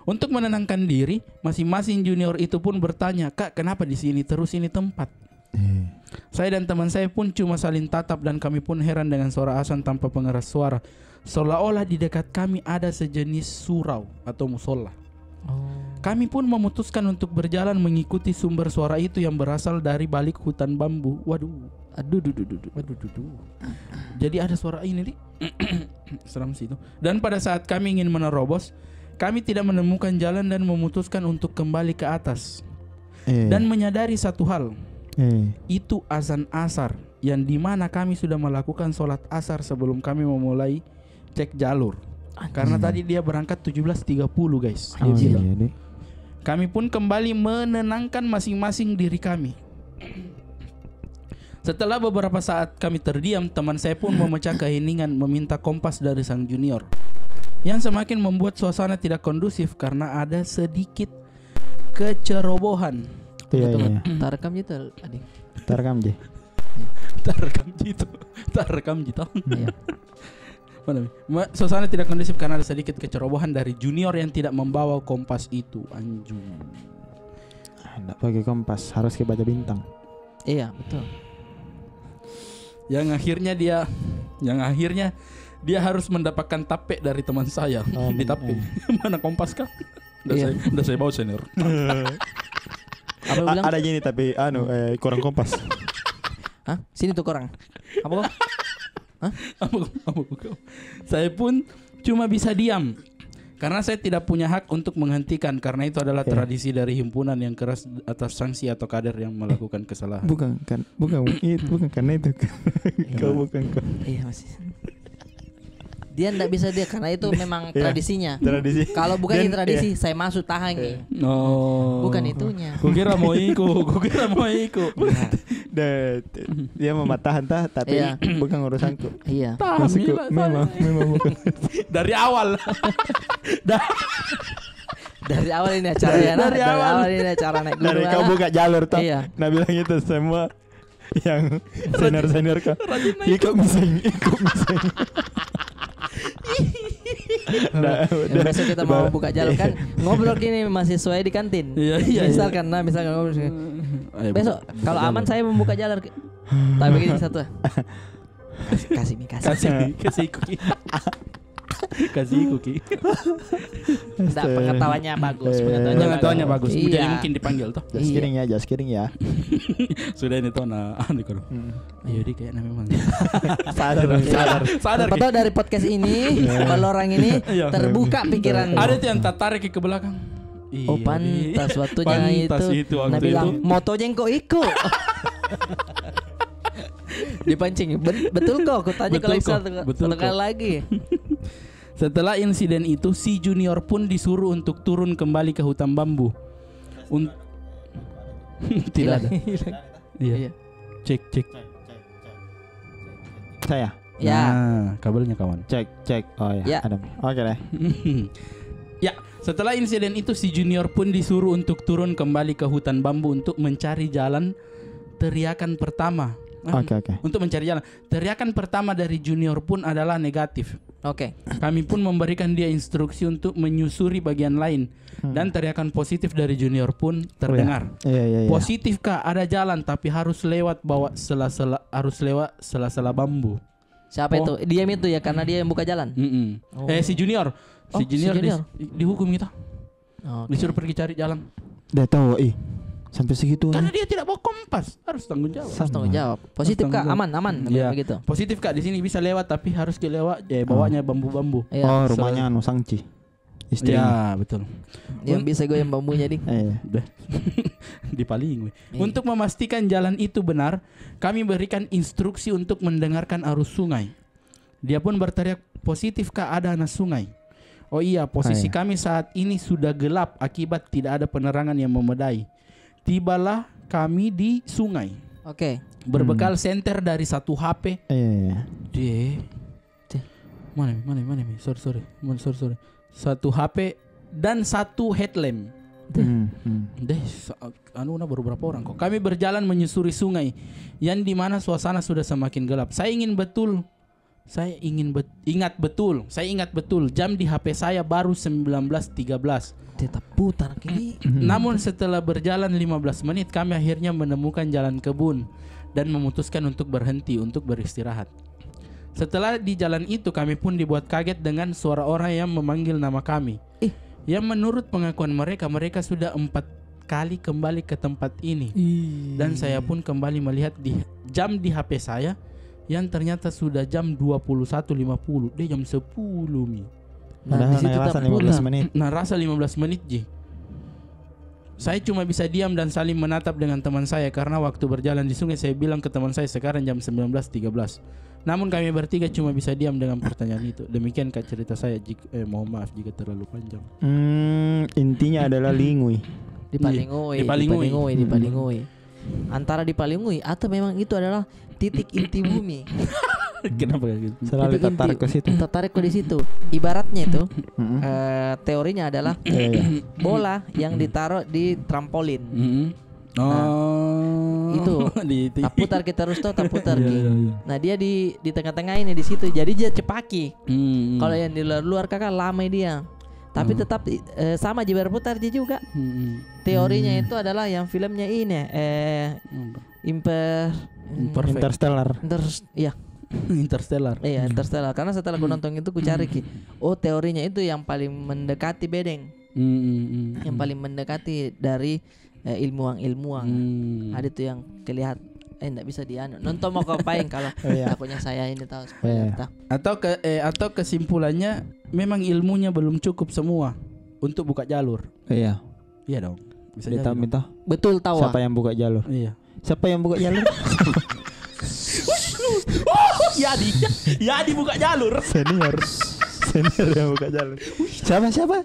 C: Untuk menenangkan diri, masing-masing junior itu pun bertanya, "Kak, kenapa di sini terus ini tempat?" Saya dan teman saya pun cuma saling tatap dan kami pun heran dengan suara azan tanpa pengeras suara. Seolah-olah di dekat kami ada sejenis surau atau musola. Kami pun memutuskan untuk berjalan mengikuti sumber suara itu yang berasal dari balik hutan bambu. Aduh. Jadi ada suara ini nih. Seram sih itu. Dan pada saat kami ingin menerobos, kami tidak menemukan jalan dan memutuskan untuk kembali ke atas. Dan menyadari satu hal. Itu azan asar yang dimana kami sudah melakukan sholat asar sebelum kami memulai cek jalur. Karena tadi dia berangkat 17.30 guys. Kami pun kembali menenangkan masing-masing diri kami. Setelah beberapa saat kami terdiam, teman saya pun memecah keheningan meminta kompas dari sang junior, yang semakin membuat suasana tidak kondusif karena ada sedikit kecerobohan.
B: Iya.
A: Tarekam gitu, adik.
C: Tarekam gitu.
A: Iya.
C: Suasana tidak kondusif karena ada sedikit kecerobohan dari junior yang tidak membawa kompas itu. Anjung.
B: Enggak pakai kompas, harus ke baca bintang.
A: Iya, betul.
C: Yang akhirnya dia harus mendapatkan tape dari teman saya. Di tape. Mana kompas kah? Udah saya bawa senior.
A: Apa bilang?
B: Ada gini tapi kurang kompas.
A: Hah? Sini tuh kurang. Apa kok? Hah?
C: Apa? Saya pun cuma bisa diam karena saya tidak punya hak untuk menghentikan, karena itu adalah tradisi dari himpunan yang keras atas sanksi atau kader yang melakukan kesalahan.
B: Bukan karena itu. Kau bukan kau.
A: Iya masih. Dia enggak bisa dia karena itu memang tradisinya.
B: Tradisi.
A: Kalau bukan ini tradisi, saya masuk tahangi. Bukan itunya.
C: Kukira mau ikut.
B: Dia mau tahan tapi bukan urusanku.
A: Iya.
B: Memang bukan.
C: Dari awal.
A: Dari awal ini acaranya. Dari awal ini acara naik gunung.
B: Dari kau buka jalur toh.
A: Iya.
B: Nah bilang itu semua yang senior kau ikut mising.
A: Besok kita mau buka jalur kan ngobrol gini mahasiswa di kantin.
C: Iya.
A: Misalkan ngobrol. Besok kalau aman saya membuka jalur. Tapi begini satu. Kasih cookie.
C: Kasih cookie.
A: Enggak, pengetahuannya bagus.
C: Pengetahuannya bagus.
A: Iya.
C: Jadi mungkin dipanggil toh.
B: Just kidding ya.
C: Sudah ini toh Iya dia kayaknya memang.
B: Sadar.
A: Betul dari podcast ini, kalau orang ini terbuka pikiran.
C: Ada tuh yang tarik ke belakang.
A: Oh pantas waktunya itu. Nah bilang motonya kok ikut. Dipancing. Betul kok. Aku tanya kalau satu kali lagi.
C: Setelah insiden itu, si junior pun disuruh untuk turun kembali ke hutan bambu. Tidak ada. Iya. Cek.
B: Saya.
A: Ya.
C: Nah, kabelnya kawan.
B: Cek. Oh ya. Ada. Oke deh.
C: Ya, setelah insiden itu si junior pun disuruh untuk turun kembali ke hutan bambu untuk mencari jalan. Teriakan pertama.
B: Oke.
C: Untuk mencari jalan. Teriakan pertama dari junior pun adalah negatif.
A: Oke.
C: Kami pun memberikan dia instruksi untuk menyusuri bagian lain. Dan teriakan positif dari junior pun terdengar.
B: Iya.
C: Positifkah ada jalan tapi harus lewat sela-sela bambu.
A: Siapa itu? Diam itu ya karena dia yang buka jalan.
C: Si junior. Si junior. Dihukum kita. Disuruh pergi cari jalan.
B: Udah tahu sampai segitu.
C: Karena dia tidak bawa kompas, harus tanggung jawab.
A: Positif kak, aman.
C: Iya.
A: Begitu.
C: Positif kak di sini bisa lewat tapi harus dilewat. Bawanya bambu-bambu.
B: Oh, rumahnya anu Sangci. Istri.
C: Ya betul.
A: Yang bisa goyang bambunya ding.
C: Di paling. Untuk memastikan jalan itu benar, kami berikan instruksi untuk mendengarkan arus sungai. Dia pun berteriak, positifkah ada anak sungai? Oh iya, posisi kami saat ini sudah gelap akibat tidak ada penerangan yang memadai. Tibalah kami di sungai.
A: Oke.
C: Berbekal senter dari 1 HP. Mana? Sorry. 1 HP dan 1 headlamp. Baru berapa orang kok. Kami berjalan menyusuri sungai yang dimana suasana sudah semakin gelap. Saya ingat betul jam di HP saya baru 19.13.
A: Tetap putar kini.
C: Namun setelah berjalan 15 menit kami akhirnya menemukan jalan kebun dan memutuskan untuk berhenti untuk beristirahat. Setelah di jalan itu kami pun dibuat kaget dengan suara orang yang memanggil nama kami. Yang menurut pengakuan mereka sudah 4 kali kembali ke tempat ini. Dan saya pun kembali melihat jam di HP saya yang ternyata sudah jam 21.50. Dia jam 10 mi.
A: Nah, di situ
B: rasa 15 menit.
C: Nah, rasa 15 menit ji. Saya cuma bisa diam dan saling menatap dengan teman saya karena waktu berjalan di sungai saya bilang ke teman saya sekarang jam 19.13. Namun kami bertiga cuma bisa diam dengan pertanyaan itu. Demikian kak cerita saya. Mohon maaf jika terlalu panjang.
B: Intinya adalah lingui.
A: Dipalingui. Antara dipalingui atau memang itu adalah titik inti bumi.
C: Kenapa gitu?
B: Selalu tertarik ke situ.
A: Tertarik ke di situ. Ibaratnya itu teorinya adalah bola yang ditaruh di trampolin. Itu tak putar kita harus tahu tak putar. Nah dia di tengah-tengah ini di situ. Jadi dia cepaki. Kalau yang di luar kakak lama dia. Tapi tetap sama aja berputar dia juga. Teorinya itu adalah yang filmnya ini
B: Interstellar.
A: Interstellar. Iya, Interstellar. Karena setelah gue nonton itu gue cari teorinya itu yang paling mendekati bedeng. Yang paling mendekati dari ilmuwan. Ada tuh yang kelihatan enggak bisa nonton mau ngapain kalau takutnya saya ini tahu
C: atau kesimpulannya memang ilmunya belum cukup semua untuk buka jalur. Iya dong. Bisa
B: minta.
A: Betul tahu.
B: Siapa yang buka jalur?
C: Iya.
B: Siapa yang buka jalur?
C: Yadi buka jalur.
B: Senior yang buka jalur. Siapa?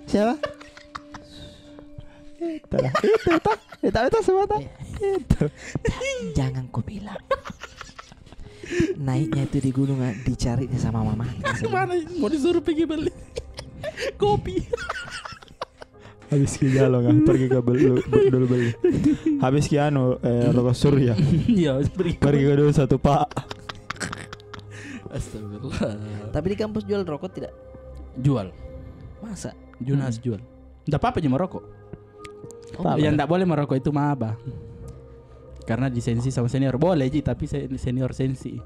B: Itu semua tak. Itu.
A: Jangan ku bilang. Naiknya itu di gunung dicari sama mama.
C: Kemana? Mau disuruh pergi beli kopi.
B: Habis ke Jalong pergi ke dulu beli. Habis ke rokok surya.
C: Iya, pergi
B: ke dulu satu pak.
C: Astagfirullah.
A: Tapi di kampus jual rokok tidak?
C: Jual.
A: Masa?
C: Junas jual. Enggak apa-apa aja merokok. Yang enggak boleh merokok itu maba. Karena disensi sama senior boleh Ji, tapi senior sensi.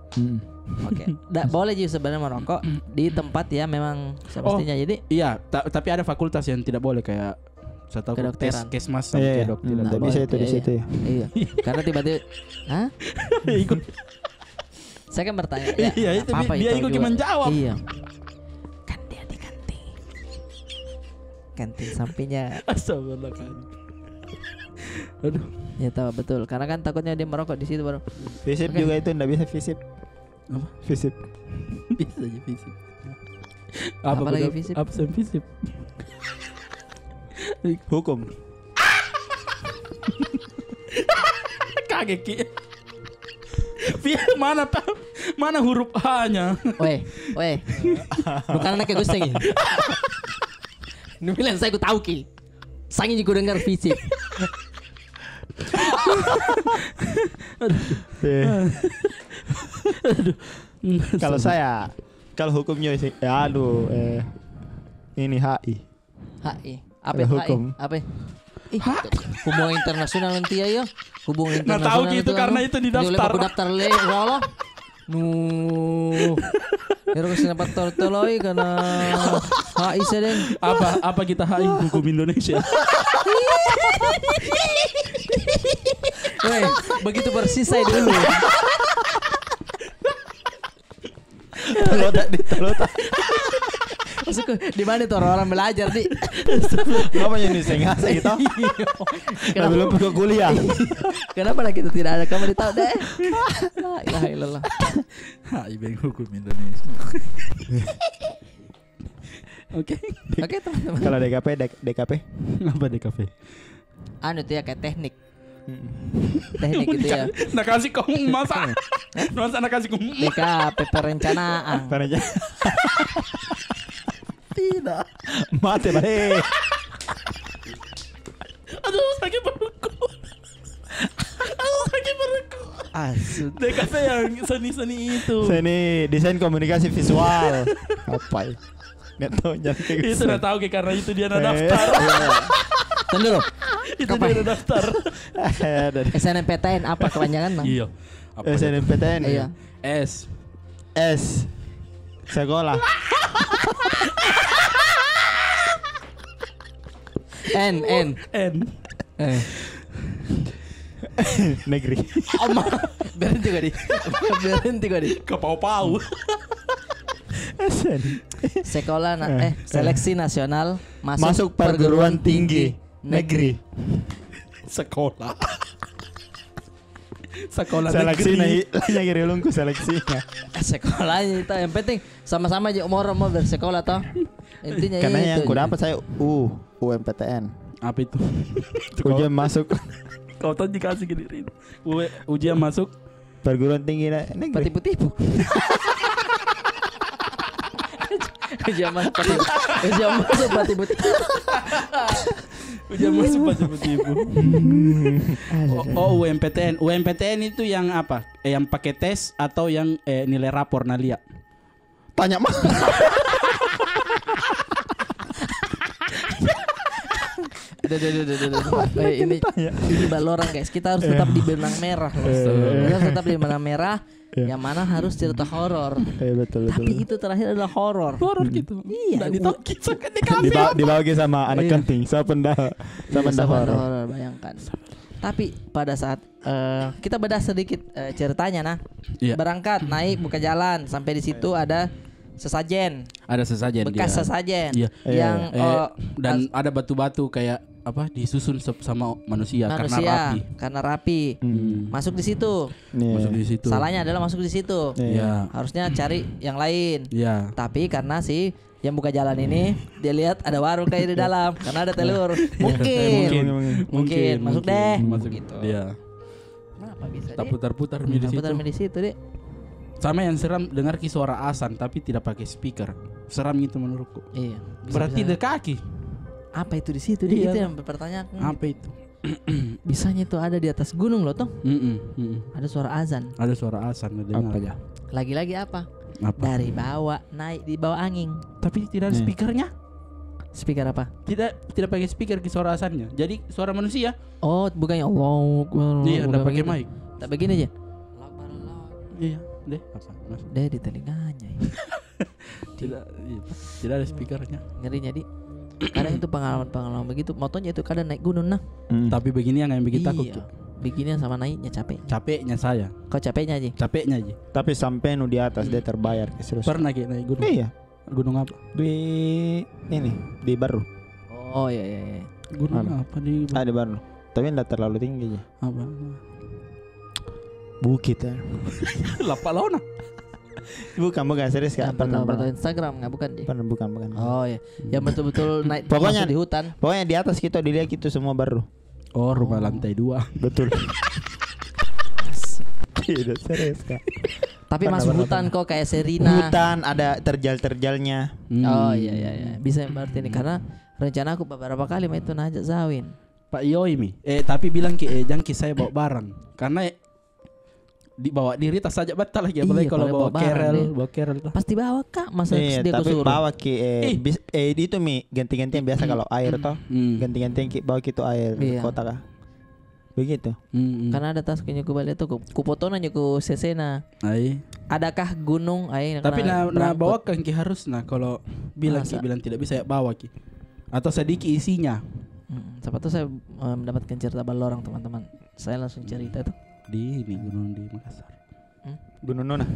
A: Oke. Enggak boleh Ji sebenarnya merokok di tempat ya memang semestinya. Jadi
C: iya, tapi ada fakultas yang tidak boleh kayak saya tahu kesmas sama kedok tidak
B: boleh. Bisa itu di situ ya.
A: Iya. Karena tiba-tiba
C: ikut.
A: Saya kan bertanya
C: iya, itu dia ikut menjawab.
A: Iya. Kan dia di kantin sampingnya.
C: Astagfirullah kan. Aduh.
A: Ya tahu betul. Karena kan takutnya dia merokok di situ baru.
B: Visip juga itu enggak bisa visip.
C: Apa?
B: Visip.
C: Bisa aja visip.
A: Apa lagi visip?
C: Absen visip.
B: Hukum.
C: Kaget Ki. Mana huruf H-nya?
A: Weh. Bukan anaknya gue sengi. Ini bilang saya tahu Ki. Sangi juga dengar visip.
B: Kalau hukumnya sih ini HI.
A: Apa
B: hukum?
A: Apa? Hubungan internasional nanti ya. Hubungan internasional.
C: Nah tahu gitu karena itu di daftar.
A: Aku daftar le, Allah. Kira kesini dapat toloi karena HI sedang.
C: Apa kita HI hukum Indonesia?
A: Weh, begitu persis saya dulu.
B: Tolotak.
A: Maksudku di mana tuh orang belajar di?
B: Namanya nih sengaja gitu. Kenapa belum pergi kuliah?
A: Kenapa lagi itu tidak ada kamu tahu deh? La ilaha illallah.
C: HI Bank Hukum Indonesia. Oke,
A: teman-teman.
B: Kalau DKP?
C: Apa DKP?
A: Anu tuh ya kayak teknik gitu ya.
C: Nak kasih kau masa nak kasih kau.
A: DKP perencanaan.
C: Tidak.
B: Mati baik.
C: Aduh sakit perutku.
A: Asud.
C: DKP yang seni itu.
B: Seni desain komunikasi visual. Apa ya? Nggak tahu jangan.
C: Itu nggak tahu karena itu dia daftar.
A: Tunggu dulu.
C: Itu dia daftar.
A: SNMPTN apa kepanjangan Bang?
C: Iya.
B: SNMPTN.
A: Iya.
B: S. Sekolah.
A: N.
B: Negeri.
A: Berhenti gak di.
C: Kepau-pau.
A: Sekolah seleksi nasional
B: masuk perguruan tinggi negeri.
C: Sekolah
B: seleksi
C: negeri.
B: Lagi relungku seleksinya.
A: Sekolahnya itu yang penting sama-sama aja umur bersekolah toh. Intinya
B: karena
A: itu.
B: yang ku dapat saya UMPTN.
C: Apa itu?
B: Ujian masuk.
C: Kau tahu dikasih gini. Ujian masuk
B: perguruan tinggi negeri.
A: Tipu-tipu. Ujian masuk tipu-tipu.
C: Ujian masuk tipu-tipu. UMPTN. UMPTN itu yang apa? Yang pakai tes atau yang nilai rapor Nalia?
B: Tanya mah.
A: Ini balorang guys. Kita harus tetap di benang merah. Kita harus tetap di benang merah. Yang mana harus cerita horor.
B: Betul.
A: Tapi itu terakhir adalah horor.
C: Horor gitu.
A: Iya.
B: Dibagi sama anak kanting. Sama horor.
A: Bayangkan. Tapi pada saat kita bedah sedikit ceritanya nah. Berangkat naik buka jalan sampai di situ ada sesajen.
C: Ada sesajen.
A: Bekas sesajen.
C: Iya.
A: Yang
C: dan ada batu-batu kayak disusun sama manusia
A: karena rapi. Masuk di situ.
C: Masuk di situ.
A: Salahnya adalah masuk di situ.
C: Iya.
A: Harusnya cari yang lain.
C: Iya.
A: Tapi karena si yang buka jalan ini dia lihat ada warung kayak di dalam karena ada telur. Mungkin masuk deh.
C: Masuk
A: gitu.
C: Iya.
A: Kenapa bisa
C: Tak putar-putar di situ.
A: putar di situ deh.
C: Sama yang seram dengar suara azan tapi tidak pakai speaker. Seram gitu menurutku.
A: Iya.
C: Berarti di kaki.
A: Apa itu di situ? Dia itu yang berpertanyaan.
C: Apa itu?
A: Bisanya itu ada di atas gunung loh toh. Ada suara azan.
C: Ada suara azan
B: Apa ya?
A: Lagi-lagi apa?
C: Apa?
A: Dari bawah naik di bawah angin.
C: Tapi tidak ada speakernya.
A: Speaker apa?
C: Tidak pakai speaker suara azannya. Jadi suara manusia.
A: Oh, bukannya Allah.
C: Iya, tidak pakai mic.
A: Tak begini aja.
C: Iya, deh. Apa? Mas?
A: Deh di telinganya.
C: Tidak ada speakernya.
A: Ngerinya di. Kadang itu pengalaman begitu. Motonya itu kadang naik gunung nah.
C: Tapi begini yang bikin takut.
A: Iya. Bikinnya sama naiknya capek.
C: Capeknya saya.
A: Kau capeknya aja.
C: Capeknya aja.
B: Tapi sampai nu di atas dia terbayar serius.
C: Pernah naik gunung?
B: Iya.
C: Gunung apa?
B: Di Baru.
A: Oh iya.
C: Gunung apa di?
B: Di Baru. Tapi enggak terlalu tinggi aja.
C: Apa?
B: Bukit ya.
C: Lapak launa.
B: Bukan serius Kak.
A: Foto Instagram nggak bukan dia?
B: Bukan.
A: Oh iya. Yang betul-betul naik
B: Pokoknya
A: di hutan.
B: Pokoknya di atas kita dilihat itu semua baru.
C: Oh, rumah lantai 2.
B: Betul. Tidak serius Kak.
A: Tapi masuk hutan kok kayak Serina.
B: Hutan ada terjal-terjalnya.
A: Oh iya. Bisa berarti ini karena rencana aku beberapa kali itu najak Zawin.
C: Pak Yoi tapi bilang jangan saya bawa barang karena dibawa diri tas saja batal lagi apalagi kalau bawa kerel
A: pasti bawa Kak masa
B: iya,
A: dia
B: tapi
A: kusuruh
B: bawa itu ganti-gantian biasa kalau air toh ganti-gantian bawa gitu air kota kah begitu
A: karena ada tas kunyu balik tuh ku foto nanya ku sesena adakah gunung
C: tapi bawa kan harus kalau bilang tidak bisa ya bawa atau sedikit isinya
A: siapa tuh saya mendapatkan cerita balorang teman-teman saya langsung cerita tuh
C: di gunung di Makassar.
B: Gunung Nona.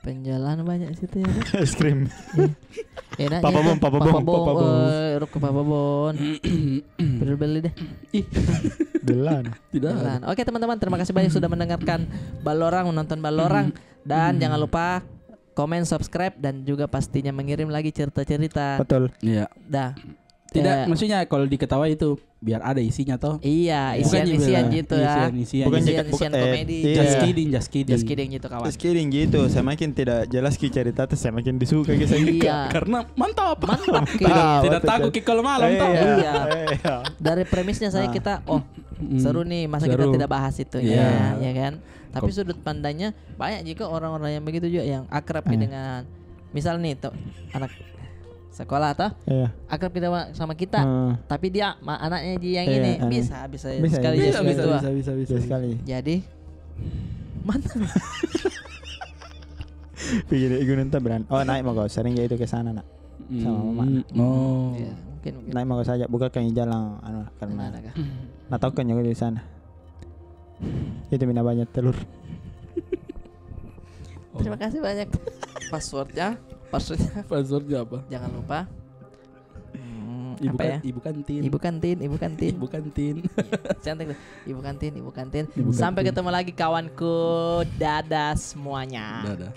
A: Penjalan banyak situ ya.
B: Es krim.
A: Enak.
B: Papa Bon.
A: Ruk ke Papa Bon. Beli deh.
B: Delan.
A: Tidak. Oke teman-teman, terima kasih banyak sudah mendengarkan Balorang, menonton Balorang dan jangan lupa komen, subscribe dan juga pastinya mengirim lagi cerita-cerita.
B: Betul.
C: Iya.
A: Dah.
C: Tidak, maksudnya kalau diketahui itu biar ada isinya toh.
A: Iya, isian gitu ya.
C: Bukan
A: isian komedi.
C: Just kidding
A: gitu kawan.
B: Just kidding gitu. Semakin tidak jelas cerita tuh semakin disuka guys.
A: Iya.
C: Karena mantap.
B: Tidak
C: takut kalau malam toh.
A: Iya. Dari premisnya saya kita seru nih, masa kita tidak bahas itu ya kan. Tapi sudut pandangnya banyak juga orang-orang yang begitu juga yang akrab dengan misal nih anak sekolah toh akrab kita sama kita tapi dia anaknya dia yang ini bisa sekali
B: bisa sekali
A: jadi mantap
B: pikir gunung Tabran naik mau kau sering ya itu ke sana nak sama mama
A: ya, mungkin
B: naik mau kau saja bukan jalan karena tahu kan juga di sana itu mina banyak telur.
A: Terima kasih banyak. Passwordnya apa? Jangan lupa.
C: Ibu kantin.
A: Cantik tuh. Ibu kantin. Sampai ketemu lagi kawanku. Dadah semuanya.
C: Dadah.